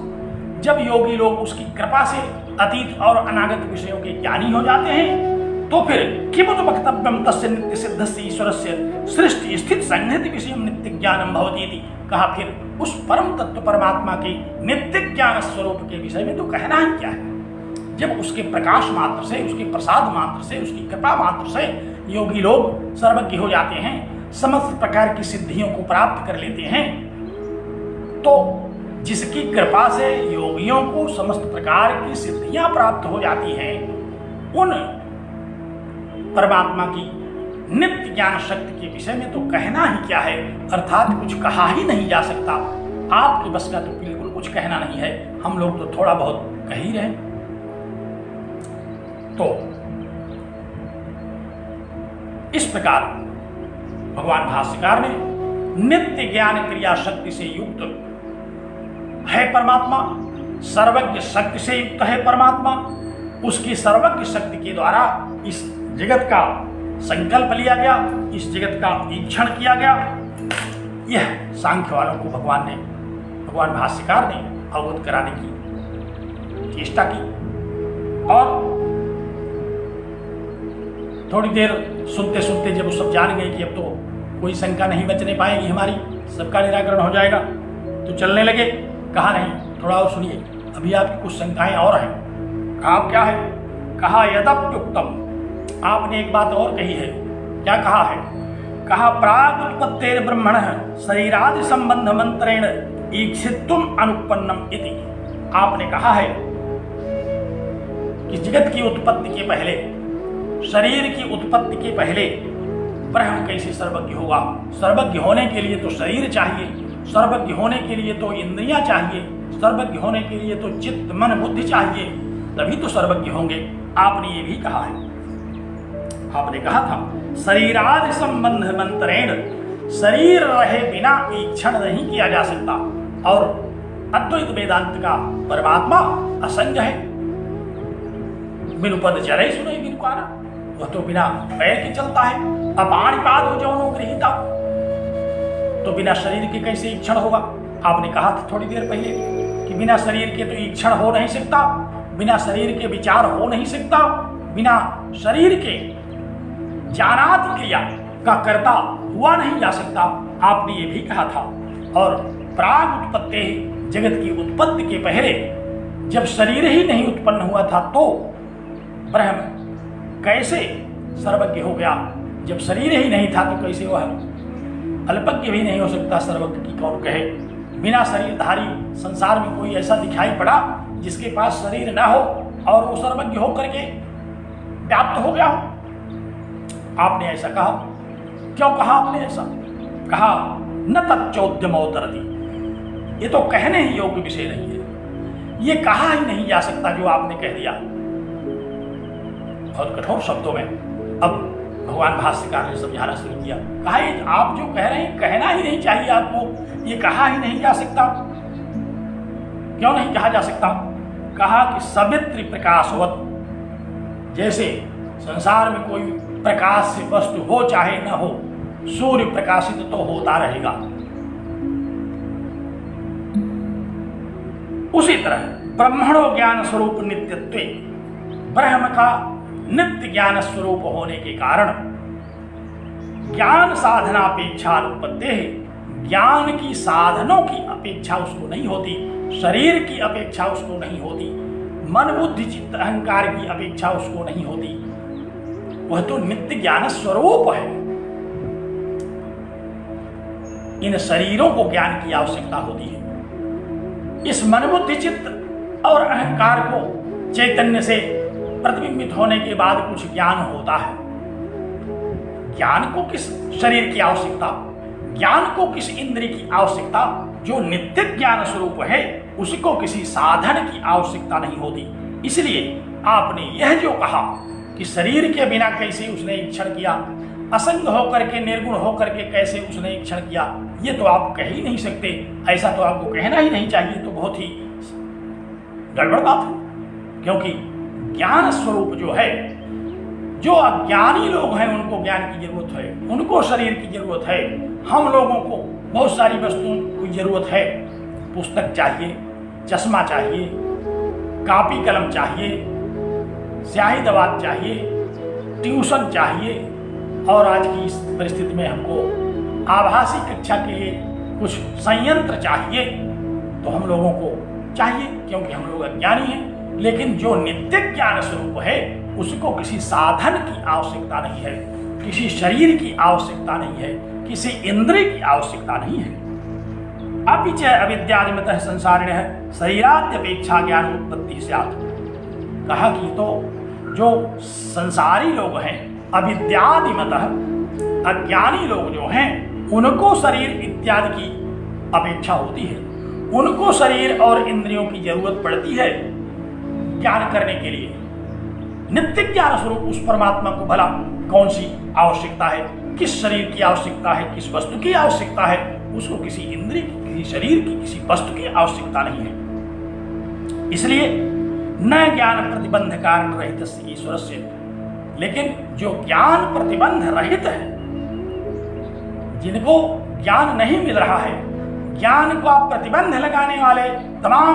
जब योगी लोग उसकी कृपा से अतीत और अनागत विषयों के ज्ञानी हो जाते हैं, तो फिर किमुत वक्तव्यम तस्य नित्य सिद्धस्य ईश्वरस्य सृष्टि स्थित संहति विषयम नित्य ज्ञानम भवति इति। कहा फिर उस परम तत्व परमात्मा के नित्य ज्ञान स्वरूप के विषय में तो कहना ही क्या है। जब उसके प्रकाश मात्र से, उसके प्रसाद मात्र से, उसकी कृपा मात्र से योगी लोग सर्वज्ञ हो जाते हैं, समस्त प्रकार की सिद्धियों को प्राप्त कर लेते हैं, तो जिसकी कृपा से योगियों को समस्त प्रकार की सिद्धियां प्राप्त हो जाती हैं, उन परमात्मा की नित्य ज्ञान शक्ति के विषय में तो कहना ही क्या है, अर्थात कुछ कहा ही नहीं जा सकता। आपके बस का तो बिल्कुल कुछ कहना नहीं है, हम लोग तो थोड़ा बहुत कह ही रहे। तो इस प्रकार भगवान भाष्यकार ने नित्य ज्ञान क्रिया शक्ति से युक्त है परमात्मा, सर्वज्ञ शक्ति से युक्त है परमात्मा। उसकी सर्वज्ञ शक्ति के द्वारा इस जगत का संकल्प लिया गया, इस जगत का ईक्षण किया गया। यह सांख्य वालों को भगवान भाष्यकार ने अवगत कराने की चेष्टा की। और थोड़ी देर सुनते सुनते जब वो सब जान गए कि अब तो कोई शंका नहीं बचने पाएगी हमारी, सबका निराकरण हो जाएगा, तो चलने लगे। कहा नहीं, थोड़ा और सुनिए, अभी आपकी कुछ शंकाएं और हैं। कहा क्या है? कहा यदप्युक्तम, आपने एक बात और कही है। क्या कहा है? कहा प्राग उत्पत्तेर ब्रह्मण शरीरादि संबंध मंत्रेण ईक्षित्वम अनुपन्नम इति। आपने कहा है कि जगत की उत्पत्ति के पहले, शरीर की उत्पत्ति के पहले ब्रह्म कैसे सर्वज्ञ होगा? सर्वज्ञ होने के लिए तो शरीर चाहिए, सर्वज्ञ होने के लिए तो इंद्रियां चाहिए, सर्वज्ञ होने के लिए तो चित्त मन बुद्धि चाहिए, तभी तो सर्वज्ञ होंगे। आपने ये भी कहा है, आपने कहा था शरीरादि संबंध मंत्रेण, शरीर रहे बिना ईक्षण नहीं किया जा सकता। और अद्वैत वेदांत का परमात्मा असंग है। बिनु पद चरे सुने बिनु कारण, वह तो बिना पैर के चलता है। अपाणिपाद हो जौनो गृहीता, तो बिना शरीर के कैसे ईक्षण होगा? आपने कहा था थोड़ी देर पहले कि बिना शरीर के तो ईक्षण हो नहीं सकता, बिना शरीर के विचार हो नहीं सकता, बिना शरीर के जानात क्रिया का कर्ता हुआ नहीं जा सकता। आपने ये भी कहा था। और प्राग उत्पत्ति, जगत की उत्पत्ति के पहले जब शरीर ही नहीं उत्पन्न हुआ था तो ब्रह्म कैसे सर्वज्ञ हो गया? जब शरीर ही नहीं था तो कैसे वह अल्पज्ञ भी नहीं हो सकता? सर्वज्ञ की कौन कहे? बिना शरीरधारी संसार में कोई ऐसा दिखाई पड़ा जिसके पास शरीर ना हो और वो सर्वज्ञ होकर के व्याप्त हो गया हो? आपने ऐसा कहा। क्यों कहा आपने ऐसा? कहा न तच्चोद्यमोत्तरति, ये तो कहने ही योग्य विषय नहीं है, ये कहा ही नहीं जा सकता जो आपने कह दिया। बहुत कठोर शब्दों में अब भगवान भाष्यकार ने समझाना शुरू किया। कहा ये आप जो कह रहे हैं कहना ही नहीं चाहिए आपको, ये कहा ही नहीं जा सकता। क्यों नहीं कहा जा सकता? कहा कि सवित्री प्रकाशवत, जैसे संसार में कोई प्रकाश से वस्तु हो चाहे न हो, सूर्य प्रकाशित तो होता रहेगा, उसी तरह ब्रह्मणो ज्ञान स्वरूप नित्यत्वे, ब्रह्म का नित्य ज्ञान स्वरूप होने के कारण ज्ञान साधना अपेक्षा उत्पत्ति, ज्ञान की साधनों की अपेक्षा उसको नहीं होती, शरीर की अपेक्षा उसको नहीं होती, मन बुद्धि चित्त अहंकार की अपेक्षा उसको नहीं होती। वह तो नित्य ज्ञान स्वरूप है। इन शरीरों को ज्ञान की आवश्यकता होती है। इस मन बुद्धि चित्त और अहंकार को चैतन्य से प्रतिबिंबित होने के बाद कुछ ज्ञान होता है। ज्ञान को किस शरीर की आवश्यकता, ज्ञान को किस इंद्रिय की आवश्यकता? जो नित्य ज्ञान स्वरूप है उसको किसी साधन की आवश्यकता नहीं होती। इसलिए आपने यह जो कहा कि शरीर के बिना कैसे उसने ईक्षण किया, असंग होकर के निर्गुण होकर के कैसे उसने ईक्षण किया, ये तो आप कह ही नहीं सकते, ऐसा तो आपको कहना ही नहीं चाहिए, तो बहुत ही गड़बड़ बात है। क्योंकि ज्ञान स्वरूप जो है, जो अज्ञानी लोग हैं उनको ज्ञान की जरूरत है, उनको शरीर की जरूरत है। हम लोगों को बहुत सारी वस्तुओं की जरूरत है, पुस्तक चाहिए, चश्मा चाहिए, कॉपी कलम चाहिए, स्याही दवात चाहिए, ट्यूशन चाहिए, और आज की इस परिस्थिति में हमको आभासी कक्षा के लिए कुछ संयंत्र चाहिए, तो हम लोगों को चाहिए क्योंकि हम लोग अज्ञानी हैं। लेकिन जो नित्य ज्ञान स्वरूप है उसको किसी साधन की आवश्यकता नहीं है, किसी शरीर की आवश्यकता नहीं है, किसी इंद्रिय की आवश्यकता नहीं है। अपि च अविद्यादिमतः संसारिणः शरीराद्यपेक्षा ज्ञान उत्पत्ति स्यात्। कहा कि तो जो संसारी लोग हैं, अविद्यादिमतः अज्ञानी लोग जो हैं, उनको शरीर इत्यादि की अपेक्षा होती है, उनको शरीर और इंद्रियों की जरूरत पड़ती है ज्ञान करने के लिए। नित्य ज्ञान स्वरूप उस परमात्मा को भला कौन सी आवश्यकता है, किस शरीर की आवश्यकता है, किस वस्तु की आवश्यकता है, उसको किसी इंद्रिय की, किसी शरीर की, किसी वस्तु की आवश्यकता नहीं है। इसलिए न ज्ञान प्रतिबंध कारण रहित ईश्वर से, लेकिन जो ज्ञान प्रतिबंध रहित है, जिनको ज्ञान नहीं मिल रहा है, ज्ञान को आप प्रतिबंध लगाने वाले तमाम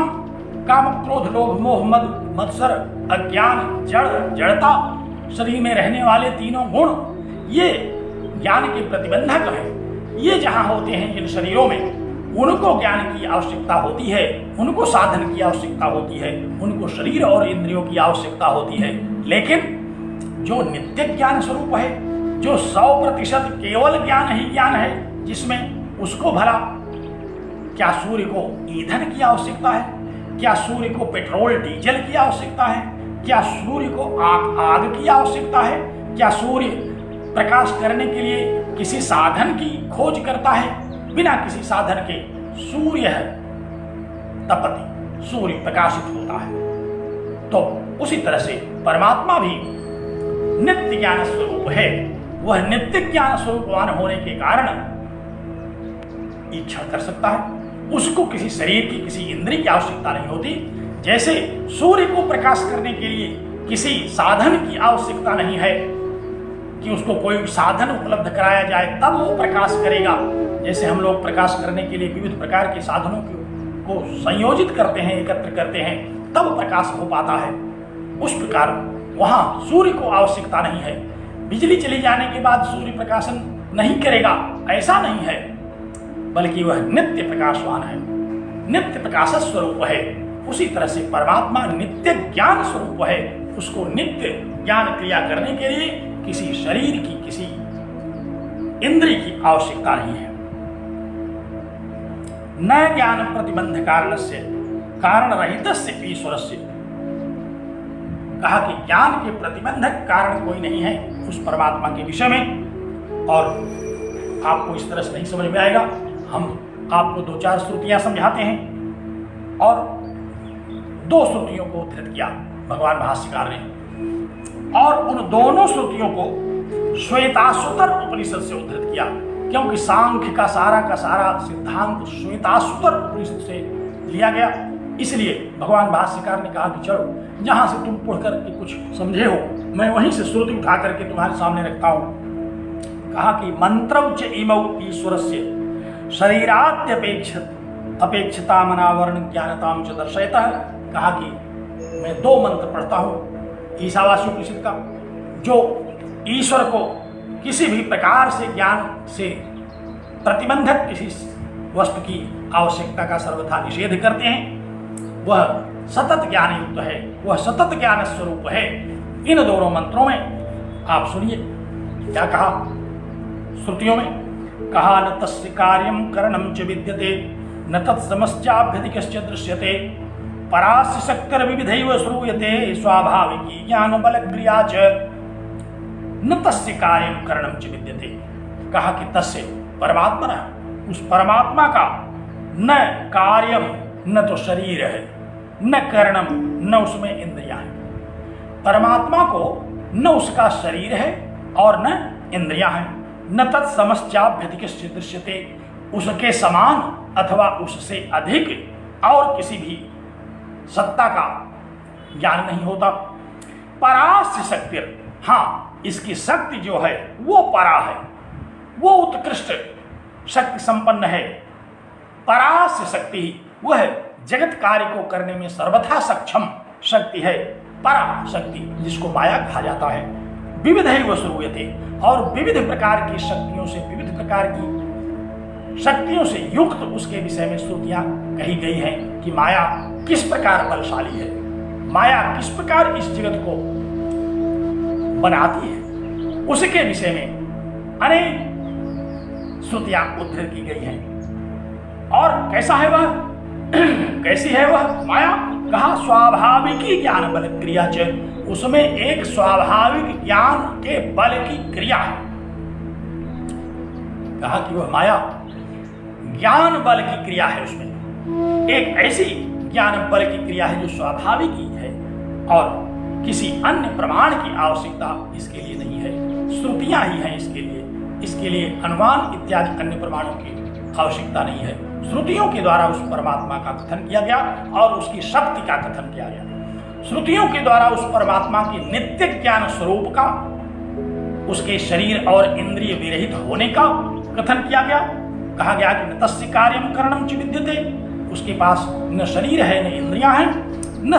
काम क्रोध लोभ मोह मद मत्सर अज्ञान जड़ता शरीर में रहने वाले तीनों गुण, ये ज्ञान के प्रतिबंधक है। ये जहां होते हैं जिन शरीरों में, उनको ज्ञान की आवश्यकता होती है, उनको साधन की आवश्यकता होती है, उनको शरीर और इंद्रियों की आवश्यकता होती है। लेकिन जो नित्य ज्ञान स्वरूप है, जो 100% केवल ज्ञान ही ज्ञान है, जिसमें उसको भला क्या सूर्य को ईंधन की आवश्यकता है, क्या सूर्य को पेट्रोल डीजल की आवश्यकता है, क्या सूर्य को आग की आवश्यकता है, क्या सूर्य प्रकाश करने के लिए किसी साधन की खोज करता है? बिना किसी साधन के सूर्य है तपति, सूर्य प्रकाशित होता है। तो उसी तरह से परमात्मा भी नित्य ज्ञान स्वरूप है। वह नित्य ज्ञान स्वरूपवान होने के कारण इच्छा कर सकता है, उसको किसी शरीर की, किसी इंद्रिय की आवश्यकता नहीं होती। जैसे सूर्य को प्रकाश करने के लिए किसी साधन की आवश्यकता नहीं है कि उसको कोई साधन उपलब्ध कराया जाए तब वो प्रकाश करेगा। जैसे हम लोग प्रकाश करने के लिए विविध प्रकार के साधनों को संयोजित करते हैं, एकत्र करते हैं, तब प्रकाश हो पाता है। उस प्रकार वहां सूर्य को आवश्यकता नहीं है। बिजली चली जाने के बाद सूर्य प्रकाशन नहीं करेगा, ऐसा नहीं है, बल्कि वह नित्य प्रकाशवान है, नित्य प्रकाश स्वरूप है। उसी तरह से परमात्मा नित्य ज्ञान स्वरूप है। उसको नित्य ज्ञान क्रिया करने के लिए किसी शरीर की, किसी इंद्रिय की आवश्यकता नहीं है। न ज्ञान प्रतिबंध कारण से कारण रहित ईश्वर से, कहा कि ज्ञान के प्रतिबंधक कारण कोई नहीं है उस परमात्मा के विषय में। और आपको इस तरह से नहीं समझ में आएगा, हम आपको 2-4 श्रुतियां समझाते हैं। और 2 श्रुतियों को उद्धृत किया भगवान भाष्यकार ने, और उन दोनों श्रुतियों को श्वेताश्वतर उपनिषद से उद्धृत किया, क्योंकि सांख्य का सारा सिद्धांत श्वेताश्वतर उपनिषद से लिया गया। इसलिए भगवान भाष्यकार ने कहा कि चलो जहां से तुम पढ़ करके कुछ समझे हो, मैं वहीं से श्रुति उठा करके तुम्हारे सामने रखता हूं। कहा कि मंत्रम च इमौ ईश्वरस्य शरीराद्यपेक्षता मनावरण ज्ञानताम च दर्शयतः। कहा कि मैं 2 मंत्र पढ़ता हूं ईशावास्य उपनिषद का, जो ईश्वर को किसी भी प्रकार से ज्ञान से प्रतिबंधक किसी वस्तु की आवश्यकता का सर्वथा निषेध करते हैं। वह सतत ज्ञान युक्त है, वह सतत ज्ञान स्वरूप है। इन दोनों मंत्रों में आप सुनिए क्या कहा श्रुतियों में। कहा न तस्य कार्यम करणम च विद्यते न तत्समस्याभ्यधिकश्च दृश्यते परास्य शक्कर विविधैव श्रूयते स्वाभाविकी ज्ञान बल क्रिया च न तस्य कार्यम करणम च विद्यते। कहा कि तस्य परमात्मा, उस परमात्मा का न कार्यम, न तो शरीर है, न कर्णम, न उसमें इंद्रियां हैं। परमात्मा को न उसका शरीर है और न इंद्रियां हैं। न तत्समश्चाभ्यधिकस्य दृश्यते, उसके समान अथवा उससे अधिक और किसी भी सत्ता का ज्ञान नहीं होता। परास्य शक्ति, हाँ इसकी शक्ति जो है वो परा है, वो उत्कृष्ट शक्ति संपन्न है। परास्य शक्ति वह जगत कार्य को करने में सर्वथा सक्षम शक्ति है। परा शक्ति जिसको माया कहा जाता है। विविध है वह श्रूयते, और विविध प्रकार की शक्तियों से, विविध प्रकार की शक्तियों से युक्त उसके विषय में श्रुतियां कही गई हैं कि माया किस प्रकार बलशाली है, माया किस प्रकार इस जगत को बनाती है, उसके विषय में अनेक श्रुतियां उद्धृत की गई हैं। और कैसा है वह, कैसी है वह माया? कहा स्वाभाविक ज्ञान बल क्रिया च, उसमें एक स्वाभाविक ज्ञान के बल की क्रिया है। कहा कि वह माया ज्ञान बल की क्रिया है, उसमें एक ऐसी ज्ञान बल की क्रिया है जो स्वाभाविक ही है और किसी अन्य प्रमाण की आवश्यकता इसके लिए नहीं है। श्रुतियां ही हैं इसके लिए अनुमान इत्यादि अन्य प्रमाणों की आवश्यकता नहीं है। श्रुतियों के द्वारा उस परमात्मा का कथन किया गया और उसकी शक्ति का कथन किया गया। श्रुतियों के द्वारा उस परमात्मा के नित्य ज्ञान स्वरूप का, उसके शरीर और इंद्रिय विरहित होने का कथन किया गया। कहा गया कि न तस्य कार्यम करणम च विद्यते, उसके पास न शरीर है न इंद्रियां हैं, न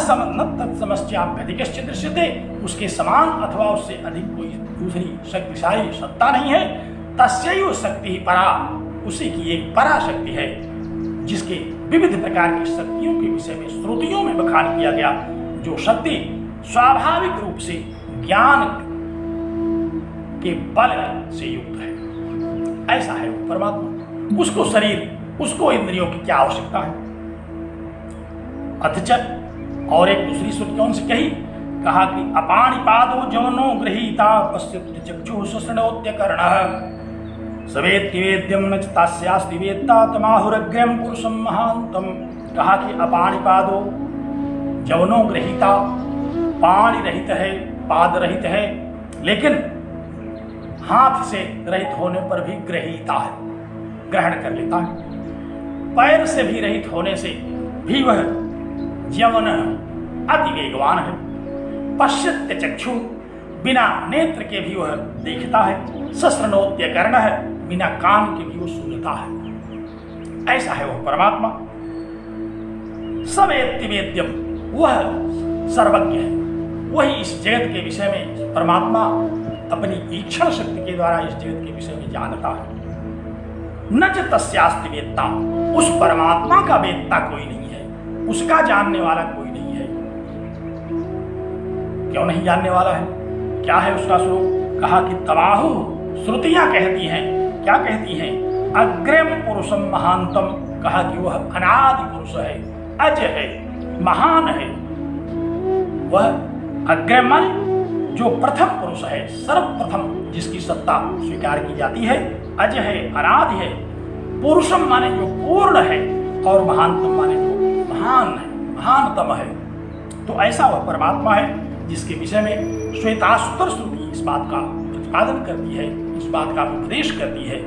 तत्समश्चाभ्यधिकस्य दृश्यते, उसके समान अथवा उससे अधिक कोई दूसरी शक्तिशाली सत्ता नहीं है। तस्यैव शक्ति ही परा, उसी की एक परा शक्ति है जिसके विविध प्रकार की शक्तियों के विषय में श्रुतियों में बखान किया गया। जो शक्ति स्वाभाविक रूप से ज्ञान के बल से युक्त है, ऐसा है वो परमात्मा। उसको शरीर, उसको इंद्रियों की क्या आवश्यकता है? अथच और एक दूसरी श्रुति कौन सी कही? कहा कि अपाणिपादो जवनो गृहीता पश्यति चक्षुः सुषृणोत्य कर्णः सवेत्ति वेद्यम न तस्यास्ति वेत्ता तमाहुरग्रम पुरुषम महांतम। कहा कि अपाणिपादो जवनो गृहीता, पाणि रहित है, पाद रहित है, लेकिन हाथ से रहित होने पर भी ग्रहीता है, ग्रहण कर लेता है। पैर से भी रहित होने से भी वह यवन अति वेगवान है। पश्यत्य चक्षु, बिना नेत्र के भी वह देखता है। सश्रनोत्य कर्ण है, बिना कान के भी वो सुनता है। ऐसा है वह परमात्मा। सवेत्ति वेद्यम, वह सर्वज्ञ है। वही इस जगत के विषय में परमात्मा अपनी ईक्षण शक्ति के द्वारा इस जगत के विषय में जानता है। न च तस्यास्ति वेत्ता, उस परमात्मा का वेत्ता कोई नहीं है, उसका जानने वाला कोई नहीं है। क्यों नहीं जानने वाला है? क्या है उसका स्वरूप? कहा कि तबाहु, श्रुतियां कहती हैं, क्या कहती हैं? अग्रम पुरुषम महानतम। कहा कि वह अनादि पुरुष है, अज है, महान है। वह अग्रम जो प्रथम पुरुष है, सर्वप्रथम जिसकी सत्ता स्वीकार की जाती है, अज है, अनादि है। पुरुषम माने जो पूर्ण है और महानतम माने जो महान है, महानतम है। तो ऐसा वह परमात्मा है जिसके विषय में श्वेताश्वतर श्रुति इस बात का प्रतिपादन करती है, इस बात का उपदेश करती है।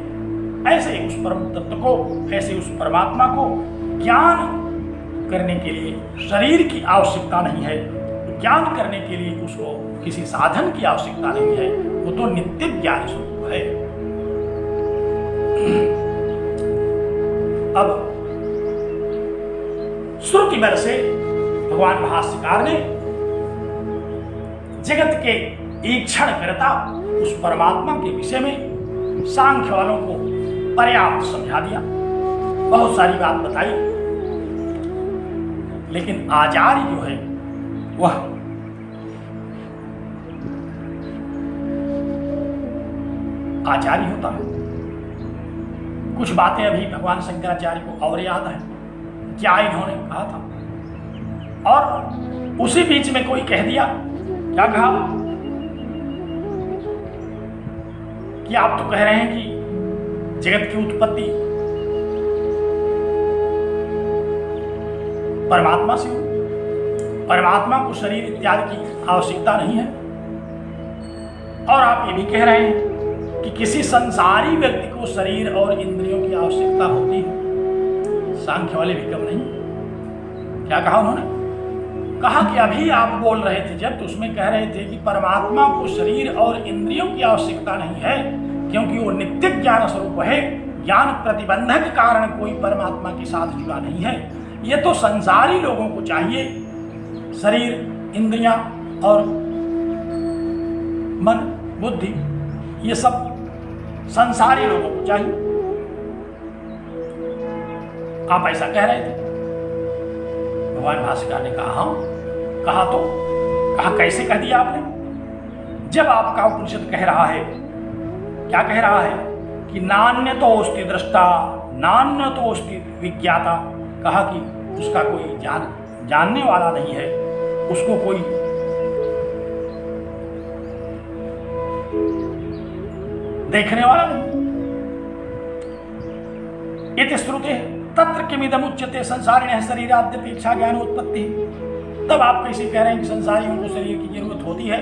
ऐसे उस परम तत्व को, ऐसे उस परमात्मा को ज्ञान करने के लिए शरीर की आवश्यकता नहीं है। ज्ञान करने के लिए उसको किसी साधन की आवश्यकता नहीं है, वो तो नित्य ज्ञान स्वरूप है। अब श्रुति बल से भगवान भाष्यकार ने जगत के ईक्षण करता उस परमात्मा के विषय में सांख्य वालों को पर्याप्त समझा दिया, बहुत सारी बात बताई। लेकिन आचार्य जो है वह आचार्य होता है। कुछ बातें अभी भगवान शंकराचार्य को और याद है क्या इन्होंने कहा था, और उसी बीच में कोई कह दिया, क्या कहा कि आप तो कह रहे हैं कि जगत की उत्पत्ति परमात्मा से हो। परमात्मा को शरीर इत्यादि की आवश्यकता नहीं है। और आप ये भी कह रहे हैं कि किसी संसारी व्यक्ति को शरीर और इंद्रियों की आवश्यकता होती है। सांख्य वाले भी कम नहीं। क्या कहा उन्होंने? कहा कि अभी आप बोल रहे थे जब, तो उसमें कह रहे थे कि परमात्मा को शरीर और इंद्रियों की आवश्यकता नहीं है, क्योंकि वो नित्य ज्ञान स्वरूप है। ज्ञान प्रतिबंधक के कारण कोई परमात्मा के साथ जुड़ा नहीं है। ये तो संसारी लोगों को चाहिए, शरीर, इंद्रियां और मन, बुद्धि, ये सब संसारी लोगों को चाहिए। आप ऐसा कह रहे थे। भगवान भास्कर ने कहा हाँ। कहा तो कहा कैसे कह दिया आपने? जब आपका उपनिषद कह रहा है, क्या कह रहा है कि नान्य तो अस्ति दृष्टा, नान्य तो अस्ति विज्ञाता। कहा कि उसका कोई जानने वाला नहीं है, उसको कोई देखने वाला नहीं। ये श्रुते तत्र किमिदम उच्यते संसारिणः शरीराद्यपेक्षा ज्ञानोत्पत्ति। तब आप कैसे कह रहे हैं कि संसारियों को शरीर की जरूरत होती है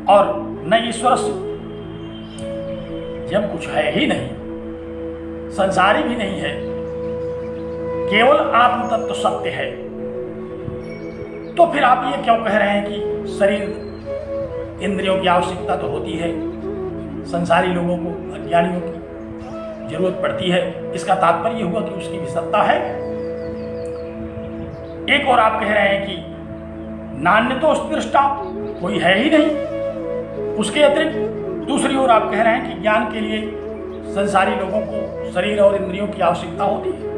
और न ईश्वर से? जब कुछ है ही नहीं, संसारी भी नहीं है, केवल आत्म तत्व सत्य है, तो फिर आप ये क्यों कह रहे हैं कि शरीर इंद्रियों की आवश्यकता तो होती है, संसारी लोगों को, अज्ञानियों की जरूरत पड़ती है? इसका तात्पर्य हुआ कि उसकी भी सत्ता है। एक और आप कह रहे हैं कि नान्य तो दृष्टा, कोई है ही नहीं उसके अतिरिक्त। दूसरी ओर आप कह रहे हैं कि ज्ञान के लिए संसारी लोगों को शरीर और इंद्रियों की आवश्यकता होती है।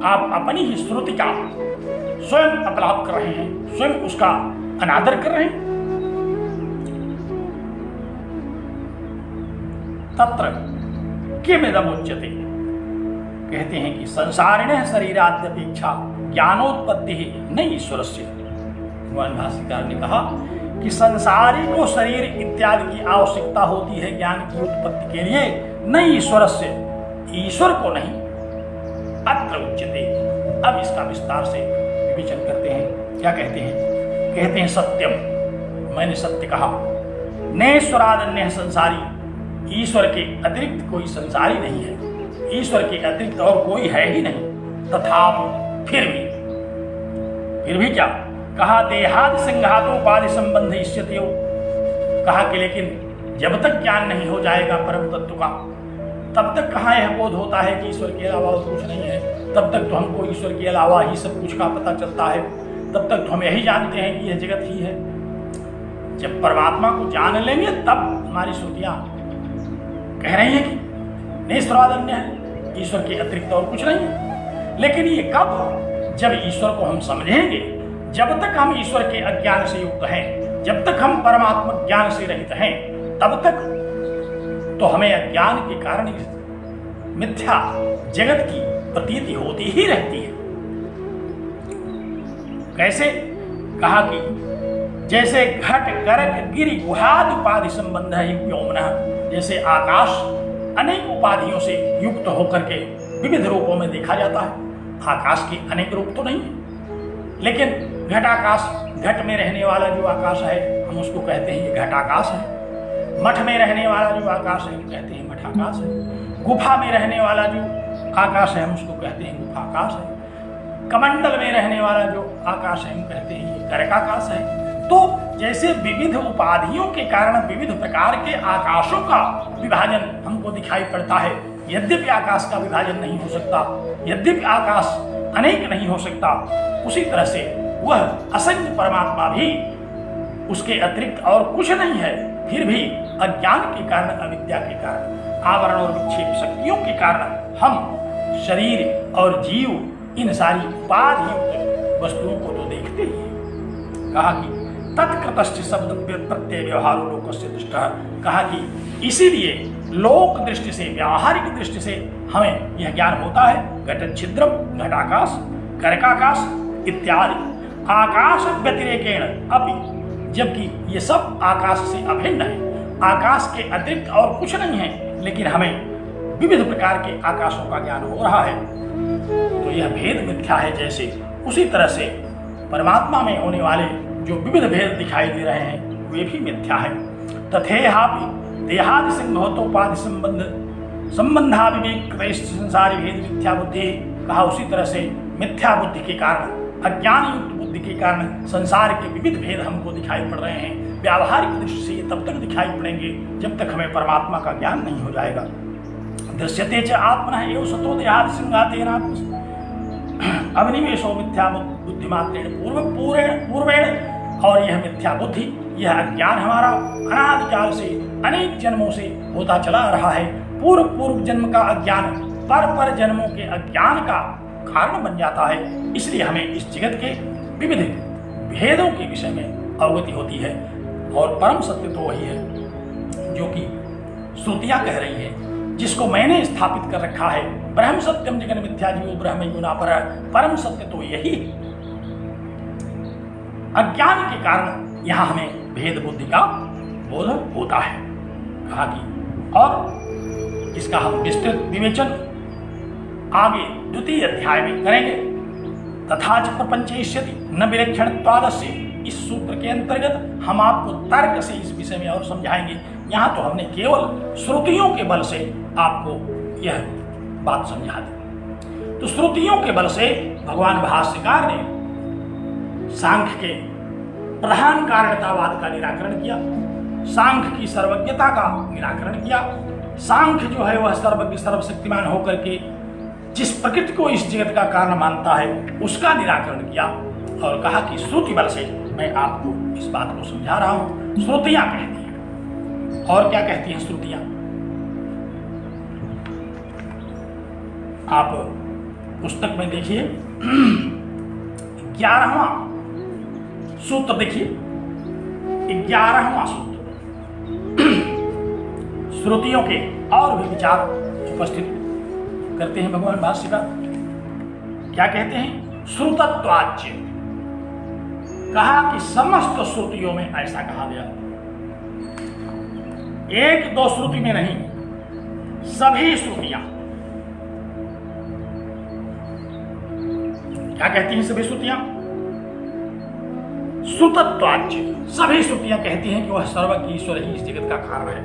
आप अपनी ही श्रुति का स्वयं अपलाप कर रहे हैं, स्वयं उसका अनादर कर रहे हैं। तत्र किमिदम उच्यते, कहते हैं कि संसारिणः शरीराद्यपेक्षा ज्ञानोत्पत्ति ही नहीं ईश्वरस्य। भगवान भाष्यकार ने कहा कि संसारी को शरीर इत्यादि की आवश्यकता होती है ज्ञान की उत्पत्ति के लिए, नहीं ईश्वरस्य, ईश्वर को नहीं। अत्र उच्यते, अब इसका विस्तार से विवेचन करते हैं। क्या कहते हैं? कहते हैं सत्यम, मैंने सत्य कहा। नेश्वरादन्य संसारी, ईश्वर के अतिरिक्त कोई संसारी नहीं है, ईश्वर के अतिरिक्त और कोई है ही नहीं। तथापि फिर भी क्या? कहा देहादि संघातोपाधि संबंध इष्यते। कहा कि लेकिन जब तक ज्ञान नहीं हो जाएगा परम तत्व का, तब तक कहाँ यह बोध होता है कि ईश्वर के अलावा और कुछ नहीं है। तब तक तो हमको ईश्वर के अलावा ही सब कुछ का पता चलता है। तब तक तो हम यही जानते हैं कि यह जगत ही है। जब परमात्मा को जान लेंगे तब हमारी श्रुतियां कह रही है कि नेश्वरादन्य है, ईश्वर के अतिरिक्त और कुछ नहीं है। लेकिन ये कब? जब ईश्वर को हम समझेंगे। जब तक हम ईश्वर के अज्ञान से युक्त हैं, जब तक हम परमात्मा ज्ञान से रहित हैं, तब तक तो हमें अज्ञान के कारण मिथ्या जगत की प्रतीति होती ही रहती है। कैसे? कहा कि जैसे घट करक गिरि गुहाद उपाधि संबंध है व्योमनः, जैसे आकाश अनेक उपाधियों से युक्त होकर के विविध रूपों में देखा जाता है। आकाश के अनेक रूप तो नहीं है, लेकिन घटाकाश, घट में रहने वाला जो आकाश है हम उसको कहते हैं ये घटाकाश है। मठ में रहने वाला जो आकाश है कहते हैं मठाकाश है। गुफा में रहने वाला जो आकाश है हम उसको कहते हैं गुफाकाश है। कमंडल में रहने वाला जो आकाश है हम कहते हैं ये गर्काकाश है। तो जैसे विविध उपाधियों के कारण विविध प्रकार के आकाशों का विभाजन हमको दिखाई पड़ता है, यद्यपि आकाश का विभाजन नहीं हो सकता, यद्यपि आकाश अनेक नहीं हो सकता, उसी तरह से वह असंख्य परमात्मा भी उसके अतिरिक्त और कुछ नहीं है। फिर भी अज्ञान के कारण, अविद्या के कारण, आवरण और विक्षेप शक्तियों के कारण हम शरीर और जीव इन सारी उपाधियुक्त वस्तुओं को तो देखते ही हैं। कहा कि तत्कृतश्च शब्द प्रत्यय व्यवहार लोकस्य दृष्टा। कहा कि इसीलिए लोक दृष्टि से, व्यावहारिक दृष्टि से हमें यह ज्ञान होता है। घट छिद्रम, घटाकाश, गर्काकाश इत्यादि आकाश व्यतिरेकेण अपि, जबकि ये सब आकाश से अभिन्न है, आकाश के अतिरिक्त और कुछ नहीं है, लेकिन हमें विविध प्रकार के आकाशों का ज्ञान हो रहा है। तो यह भेद मिथ्या है जैसे, उसी तरह से परमात्मा में होने वाले जो विविध भेद दिखाई दे रहे हैं वे भी मिथ्या है। तथेहापि देहादि संभवतोपाधि संबंधाविवेक संसारी भेद मिथ्या बुद्धि। कहा उसी तरह से मिथ्या बुद्धि के कारण, अज्ञान युक्त बुद्धि के कारण संसार के विविध भेद हमको दिखाई पड़ रहे हैं। व्यावहारिक दृष्टि से ये तब तक दिखाई पड़ेंगे जब तक हमें परमात्मा का ज्ञान नहीं हो जाएगा। दृश्यते च आत्मनः एव सतो देहादि संघातेनात्म अभिनिवेशो मिथ्या बुद्धिमात्रेण पूर्वेण। और यह मिथ्या बुद्धि, यह अज्ञान हमारा अनादिकाल से अनेक जन्मों से होता चला रहा है। पूर्व जन्म का अज्ञान पर जन्मों के अज्ञान का कारण बन जाता है। इसलिए हमें इस जगत के विविध भेदों के विषय में अवगति होती है। और परम सत्य तो वही है जो कि श्रुतियां कह रही है, जिसको मैंने स्थापित कर रखा है। ब्रह्म सत्यम जगन मिथ्या जीवो ब्रह्म युनापर। परम सत्य तो यही है। अज्ञान के कारण यहां हमें भेद बुद्धि का बोध होता है। कहा कि और इसका हम विस्तृत विवेचन आगे द्वितीय अध्याय में करेंगे। तथा च प्रपंचयिष्यति न विलक्षणत्वादस्य। इस सूत्र के अंतर्गत हम आपको तर्क से इस विषय में और समझाएंगे। यहाँ तो हमने केवल श्रुतियों के बल से आपको यह बात समझा दी। तो श्रुतियों के बल से भगवान भाष्यकार ने सांख्य के प्रधान कारणतावाद का निराकरण किया, सांख्य की सर्वज्ञता का निराकरण किया। सांख्य जो है वह सर्वज्ञ सर्वशक्तिमान होकर के जिस प्रकृति को इस जगत का कारण मानता है उसका निराकरण किया और कहा कि श्रुति बल से मैं आपको इस बात को समझा रहा हूं। श्रुतियां कहती हैं। और क्या कहती हैं श्रुतियां? आप पुस्तक में देखिए 11वां सूत्र देखिए, 11वां सूत्र श्रुतियों के और भी विचार उपस्थित करते हैं भगवान भाष्यकार। क्या कहते हैं? श्रुतत्वाच्य। कहा कि समस्त श्रुतियों में ऐसा कहा गया, एक दो श्रुति में नहीं, सभी श्रुतियां। क्या कहती हैं सभी श्रुतियां? श्रुतत्वाच्य। सभी श्रुतियां कहती हैं कि वह सर्वज्ञ ईश्वर ही इस जगत का कारण है।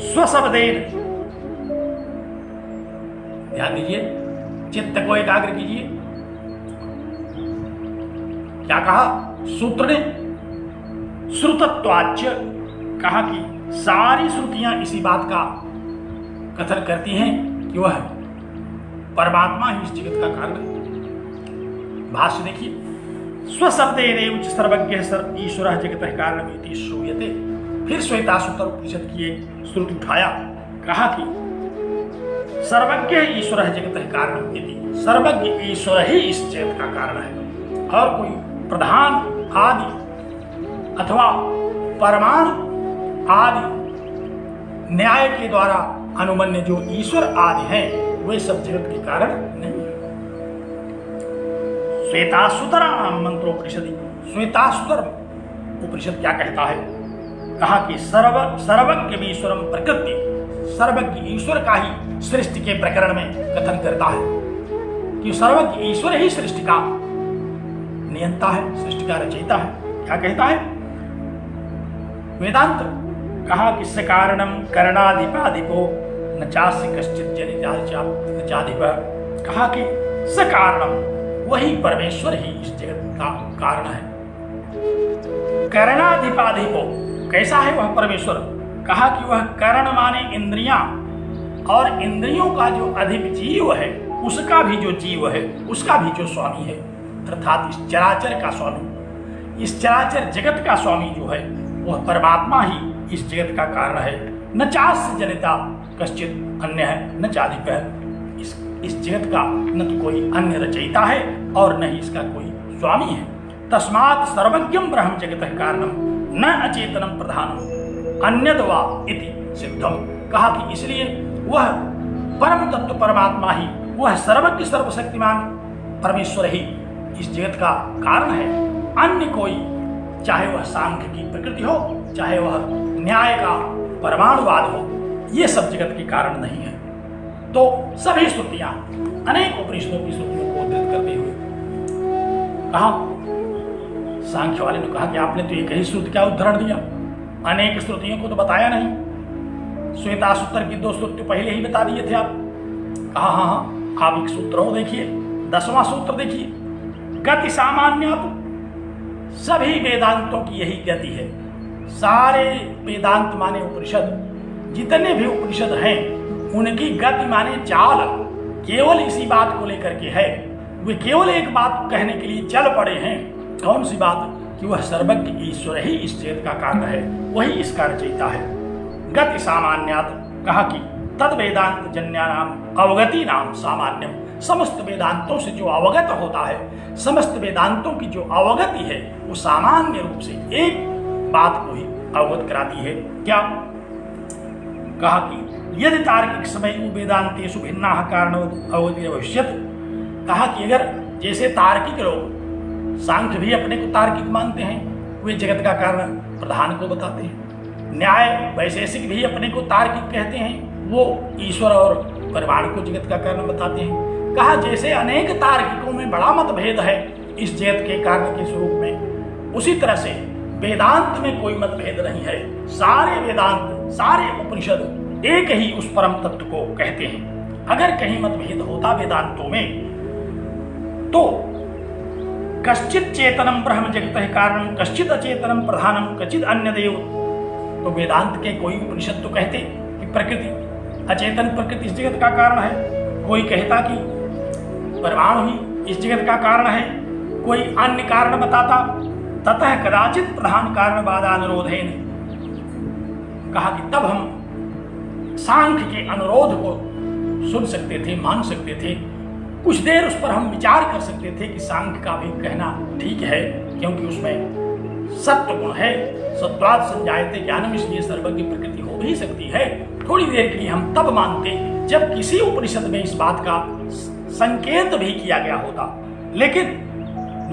स्वशब्देन, ध्यान दीजिए, चित्त को एकाग्र कीजिए। क्या कहा सूत्र ने? श्रुतत्वाच्य। कहा कि सारी श्रुतियां इसी बात का कथन करती हैं कि वह परमात्मा ही इस जगत का कारण है। भाष्य देखिए, स्वशब्देन सर्वज्ञ ईश्वर जगत कारणमिति श्रूयते। फिर श्वेताश्वतर उपनिषद की एक श्रुति उठाया, कहा कि सर्वज्ञ ईश्वर जगत कारण इति। सर्वज्ञ ईश्वर ही इस जगत का कारण है और कोई प्रधान आदि अथवा परमाणु आदि न्याय के द्वारा अनुमन्य जो ईश्वर आदि हैं वे सब जगत के कारण नहीं है। श्वेताश्वतराणाम मंत्रोपनिषदि। श्वेताश्वतर उपनिषद क्या कहता है? कहा कि सर्वज्ञ ईश्वरम प्रकृति। सर्वज्ञ ईश्वर का ही सृष्टि के प्रकरण में कथन करता है कि सर्वज्ञ ईश्वर ही सृष्टि का नियंता है, सृष्टि का रचयिता है। क्या कहता है वेदांत? कहा कि सकारणम करणाधिपाधिपो न चास्य कश्चित् जनिताधिप। कहा कि सकारणम, वही परमेश्वर ही इस जगत का कारण है। करणाधिपाधिपो, कैसा है वह परमेश्वर? कहा कि वह करण माने इंद्रियां, और इंद्रियों का जो अधिक जीव है उसका भी जो जीव है उसका भी जो स्वामी है, अर्थात इस चराचर का स्वामी, इस चराचर जगत का स्वामी जो है वह परमात्मा ही इस जगत का कारण है। न चास्य जनिता कश्चित अन्य है न चाधिप है। इस जगत का न तो कोई अन्य रचयिता है और न ही इसका कोई स्वामी है। तस्मात् सर्वज्ञम ब्रह्म जगत कारणम न अचेतनम प्रधानम अन्यद्वा इति सिद्धम। कहा कि इसलिए वह परम तत्व परमात्मा ही, वह सर्वज्ञ सर्वशक्तिमान परमेश्वर ही इस जगत का कारण है। अन्य कोई, चाहे वह सांख्य की प्रकृति हो, चाहे वह न्याय का परमाणुवाद हो, ये सब जगत के कारण नहीं है। तो सभी श्रुतियां अनेक उपनिषदों की श्रुतियों को उद्धृत करते हुए कहा, सांख्य वाले ने कहा कि आपने तो एक ही श्रुति का उदाहरण दिया, अनेक श्रुतियों को तो बताया नहीं। श्वेता सूत्र की 2 श्रुति पहले ही बता दिए थे आप। कहा हाँ, आप एक सूत्र और देखिए, 10वां सूत्र देखिए, गति सामान्यत। सभी वेदांतों की यही गति है। सारे वेदांत माने उपनिषद, जितने भी उपनिषद हैं उनकी गति माने चाल केवल इसी बात को लेकर के है। वे केवल एक बात कहने के लिए चल पड़े हैं। कौन सी बात? कि वह सर्वज्ञ ईश्वर ही इस चेत का कारण है, वही इसका रचयिता है। गति सामान्यात। कहा कि तद वेदांत जन्यानाम अवगति नाम सामान्यम। समस्त वेदांतों से जो अवगत होता है, समस्त वेदांतों की जो अवगति है, वो सामान्य रूप से एक बात को ही अवगत कराती है। क्या? कहा कि यदि तार्किक समय वेदांतेषु भिन्ना कारण अवगति भविष्यत। कहा कि अगर जैसे तार्किक लोग, सांख्य भी अपने को तार्किक मानते हैं, वे जगत का कारण प्रधान को बताते हैं। न्याय वैशेषिक भी अपने को तार्किक कहते हैं, वो ईश्वर और परिमाण को जगत का कारण बताते हैं। कहा जैसे अनेक तार्किकों में बड़ा मतभेद है इस जगत के कारण के स्वरूप में, उसी तरह से वेदांत में कोई मतभेद नहीं है। सारे वेदांत, सारे उपनिषद एक ही उस परम तत्व को कहते हैं। अगर कहीं मतभेद होता वेदांतों में तो कश्चित चेतनम ब्रह्म जगत कारण, कश्चित अचेतनम प्रधानम, कश्चित अन्य देव। तो वेदांत के कोई उपनिषद तो कहते कि प्रकृति, अचेतन प्रकृति इस जगत का कारण है। कोई कहता कि परमाणु ही इस जगत का कारण है, कोई अन्य कारण बताता। ततः कदाचित प्रधान कारण वादानुरोधेन। कहा कि तब हम सांख्य के अनुरोध को सुन सकते थे, मान सकते थे। कुछ देर उस पर हम विचार कर सकते थे कि सांख्य का भी कहना ठीक है, क्योंकि उसमें सत्व गुण है। सत्वाद संजायते ज्ञानम, इसलिए सर्वज्ञ प्रकृति हो भी सकती है। थोड़ी देर के लिए हम तब मानते जब किसी उपनिषद में इस बात का संकेत भी किया गया होता। लेकिन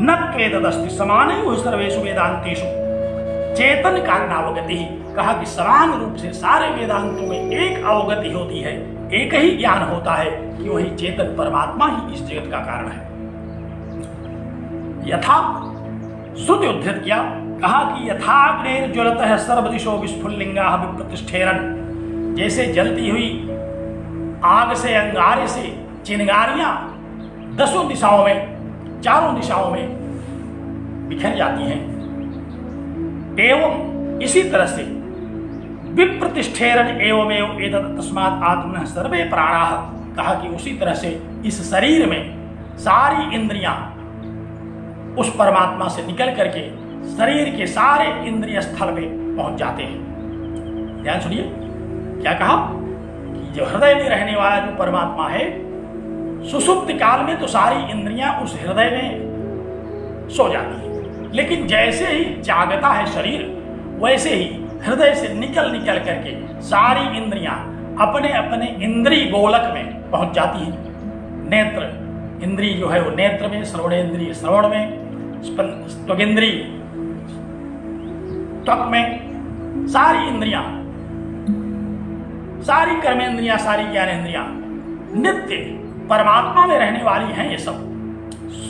न क्वेदस्ति समानेषु सर्वेषु वेदांतेषु चेतन कारणावगति। कहा कि समान रूप से सारे वेदांतों में एक अवगति होती है, एक ही ज्ञान होता है कि वही चेतन परमात्मा ही इस जगत का कारण है। यथा श्रुति उद्धृत किया। कहा कि यथाग्नेर ज्वलतः सर्वदिशो विस्फुल्लिंगाः विप्रतिष्ठेरन्। जैसे जलती हुई आग से, अंगारे से चिंगारियां 10 दिशाओं में, 4 दिशाओं में बिखर जाती हैं, एवं इसी तरह से विप्रतिष्ठेरन एवमेव एतत् तस्मात् आत्मनः सर्वे प्राणाः। कहा कि उसी तरह से इस शरीर में सारी इंद्रियां उस परमात्मा से निकल करके शरीर के सारे इंद्रिय स्थल में पहुंच जाते हैं। ध्यान सुनिए क्या कहा कि जो हृदय में रहने वाला जो परमात्मा है, सुषुप्त काल में तो सारी इंद्रियां उस हृदय में सो जाती है, लेकिन जैसे ही जागता है शरीर, वैसे ही हृदय से निकल करके सारी इंद्रियां अपने अपने इंद्रिय गोलक में पहुंच जाती है। नेत्र इंद्रिय जो है वो नेत्र में, श्रवणेन्द्रिय श्रवण में, त्वगिंद्रिय त्वक में, सारी इंद्रियां, सारी कर्मेंद्रियां, सारी ज्ञानेन्द्रियां नित्य परमात्मा में रहने वाली हैं। ये सब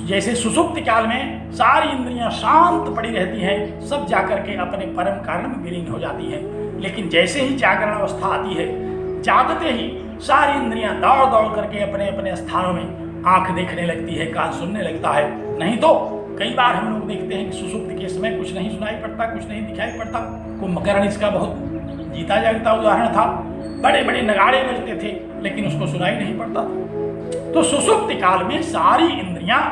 जैसे सुषुप्त काल में सारी इंद्रियां शांत पड़ी रहती हैं, सब जाकर के अपने परम कारण में विलीन हो जाती हैं। लेकिन जैसे ही जागरण अवस्था आती है, जागते ही सारी इंद्रियां दौड़ दौड़ करके अपने अपने स्थानों में आंख देखने लगती है, कान सुनने लगता है। नहीं तो कई बार हम लोग देखते हैं कि सुषुप्त के समय कुछ नहीं सुनाई पड़ता, कुछ नहीं दिखाई पड़ता। कुंभकर्ण इसका बहुत जीता जागता उदाहरण था। बड़े बड़े नगाड़े बजते थे, लेकिन उसको सुनाई नहीं पड़ता। तो सुषुप्त काल में सारी इंद्रियां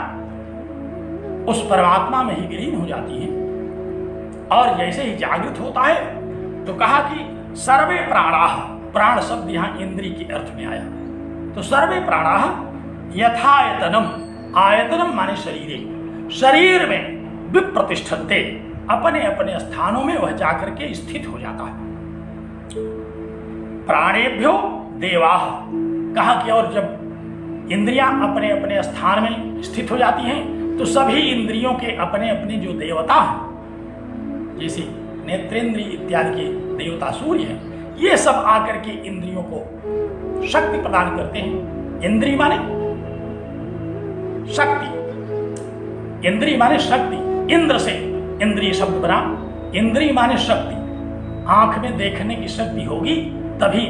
उस परमात्मा में ही विलीन हो जाती हैं। और जैसे ही जागृत होता है तो कहा कि सर्वे प्राणाः, प्राण शब्द यहाँ इंद्रिय के अर्थ में आया। तो सर्वे प्राणाः यथायतनम, आयतनम माने शरीरे, शरीर में विप्रतिष्ठन्ते, अपने अपने स्थानों में वह जाकर के स्थित हो जाता है। प्राणेभ्यो देवाः। कहा कि और जब इंद्रियां अपने अपने स्थान में स्थित हो जाती हैं तो सभी इंद्रियों के अपने अपने जो देवता हैं, जैसे नेत्रेंद्रिय इत्यादि के देवता सूर्य हैं, ये सब आकर के इंद्रियों को शक्ति प्रदान करते हैं। इंद्रिय माने शक्ति। इंद्रिय माने शक्ति, इंद्र से इंद्रिय शब्द बना। इंद्रिय माने शक्ति। आंख में देखने की शक्ति होगी तभी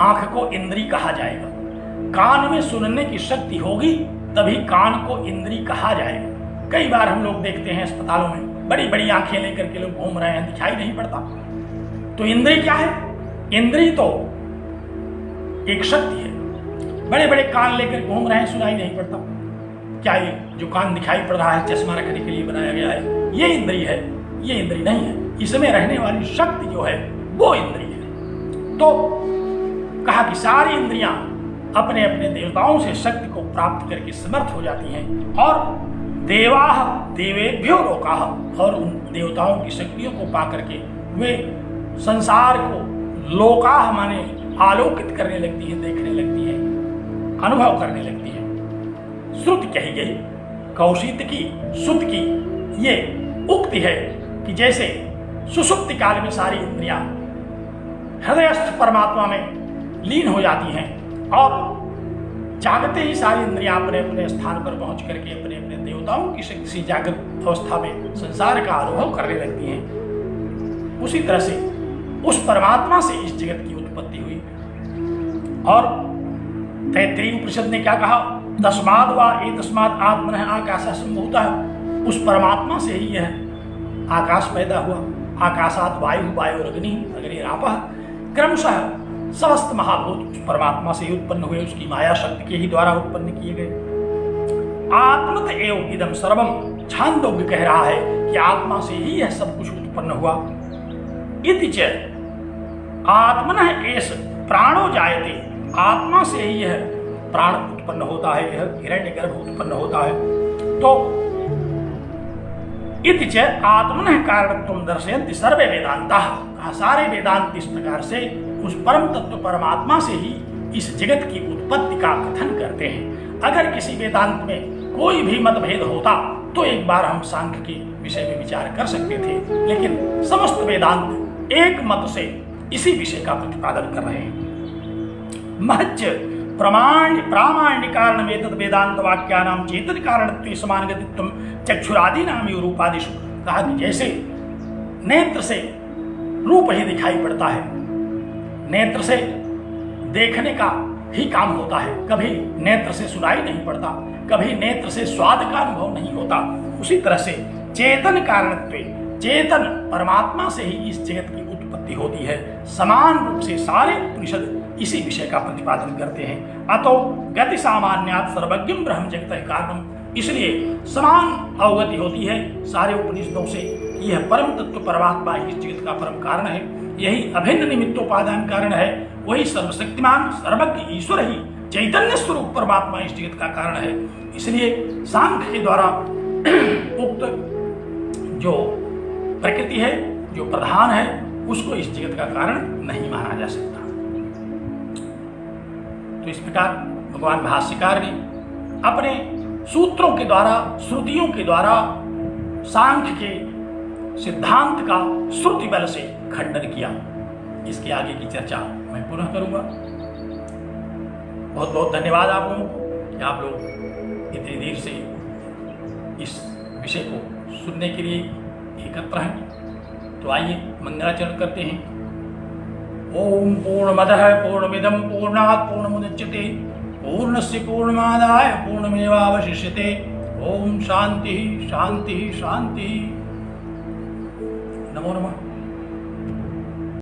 आंख को इंद्रिय कहा जाएगा। कान में सुनने की शक्ति होगी तभी कान को इंद्रिय कहा जाएगा। कई बार हम लोग देखते हैं अस्पतालों में बड़ी बड़ी आंखें लेकर के लोग घूम रहे हैं, दिखाई नहीं पड़ता। तो इंद्रिय क्या है? इंद्रिय तो एक शक्ति है। बड़े बड़े कान लेकर घूम रहे हैं, सुनाई नहीं पड़ता। क्या ये जो कान दिखाई पड़ रहा है चश्मा रखने के लिए बनाया गया है, ये इंद्रिय है? ये इंद्रिय नहीं है। इसमें रहने वाली शक्ति जो है वो इंद्रिय है। तो कहा कि सारी इंद्रियां अपने अपने देवताओं से शक्ति को प्राप्त करके समर्थ हो जाती हैं। और देवाः देवेभ्यो लोकाः, और उन देवताओं की शक्तियों को पा करके वे संसार को लोकाः माने आलोकित करने लगती हैं, देखने लगती हैं, अनुभव करने लगती हैं। श्रुति कही गई, कौशिक की, सुत की ये उक्ति है कि जैसे सुषुप्ति काल में सारी इंद्रियां हृदयस्थ परमात्मा में लीन हो जाती हैं और जागते ही सारी इंद्रियां अपने अपने स्थान पर पहुंच करके अपने अपने देवताओं की शक्ति से जागृत अवस्था में संसार का अनुभव करने लगती हैं, उसी तरह से उस परमात्मा से इस जगत की उत्पत्ति हुई। और तैत्तिरीय उपनिषद ने क्या कहा? तस्माद् वा एतस्माद् आत्मनः आकाशः सम्भूतः। उस परमात्मा से ही यह आकाश पैदा हुआ। आकाशात् वायु, वायुरग्नि, अग्निरापः। क्रमशः समस्त महाभूत उस परमात्मा से ही उत्पन्न हुए, उसकी माया शक्ति के ही द्वारा उत्पन्न किए गए। आत्मत एव इदं सर्वम, छांदोग्य कह रहा है कि आत्मा से ही यह सब कुछ उत्पन्न हुआ। इति च आत्मनः एष प्राणो जायते, आत्मा से ही यह प्राण उत्पन्न होता है, यह हिरण्यगर्भ उत्पन्न होता है। तो इति च आत्मनः कारणत्वं दर्शयन्ति सर्वे वेदांताः, सारे वेदांत इस प्रकार से उस परम तत्व परमात्मा से ही इस जगत की उत्पत्ति का कथन करते हैं। अगर किसी वेदांत में कोई भी मतभेद होता तो एक बार हम सांख्य के विषय में विचार कर सकते थे, लेकिन समस्त वेदांत एक मत से इसी विषय का प्रतिपादन कर रहे हैं। महच्च प्रामाण्य कारण एतद् वेदांत वाक्यानां चेतन कारणत्वे समानगतित्वं चक्षुरादीनां रूपादिषु। कहा कि जैसे नेत्र से रूप ही दिखाई पड़ता है, नेत्र से देखने का ही काम होता है, कभी नेत्र से सुनाई नहीं पड़ता, कभी नेत्र से स्वाद का अनुभव नहीं होता। उसी तरह से चेतन कारणत्वे, चेतन परमात्मा से ही इस जगत की उत्पत्ति होती है। समान रूप से सारे उपनिषद इसी विषय का प्रतिपादन करते हैं। अतो गति सामान्यात् सर्वज्ञं ब्रह्म जगतः कारणम, इसलिए समान अवगति होती है सारे उपनिषदों से कि यह परम तत्व परमात्मा इस जगत का परम कारण है, यही अभिन्न निमित्तोपादान कारण है, वही सर्वशक्तिमान सर्वज्ञ ईश्वर ही चैतन्य स्वरूप परमात्मा इस जगत का कारण है। इसलिए सांख्य के द्वारा उक्त जो प्रकृति है, जो प्रधान है, उसको इस जगत का कारण नहीं माना जा सकता। तो इस प्रकार भगवान भाष्यकार ने अपने सूत्रों के द्वारा, श्रुतियों के द्वारा सांख्य के सिद्धांत का श्रुति बल से खंडन किया। इसके आगे की चर्चा मैं पुनः करूंगा। बहुत बहुत धन्यवाद आप लोगों को कि आप लोग इतनी देर से इस विषय को सुनने के लिए एकत्र हैं। तो आइए मंगलाचरण करते हैं। ओम पूर्णमदः पूर्णमिदं पूर्णात् पूर्णमुदच्यते पूर्णस्य पूर्णमादाय पूर्णमेवावशिष्यते। ओम शांति शांति शांति। नमो नमः।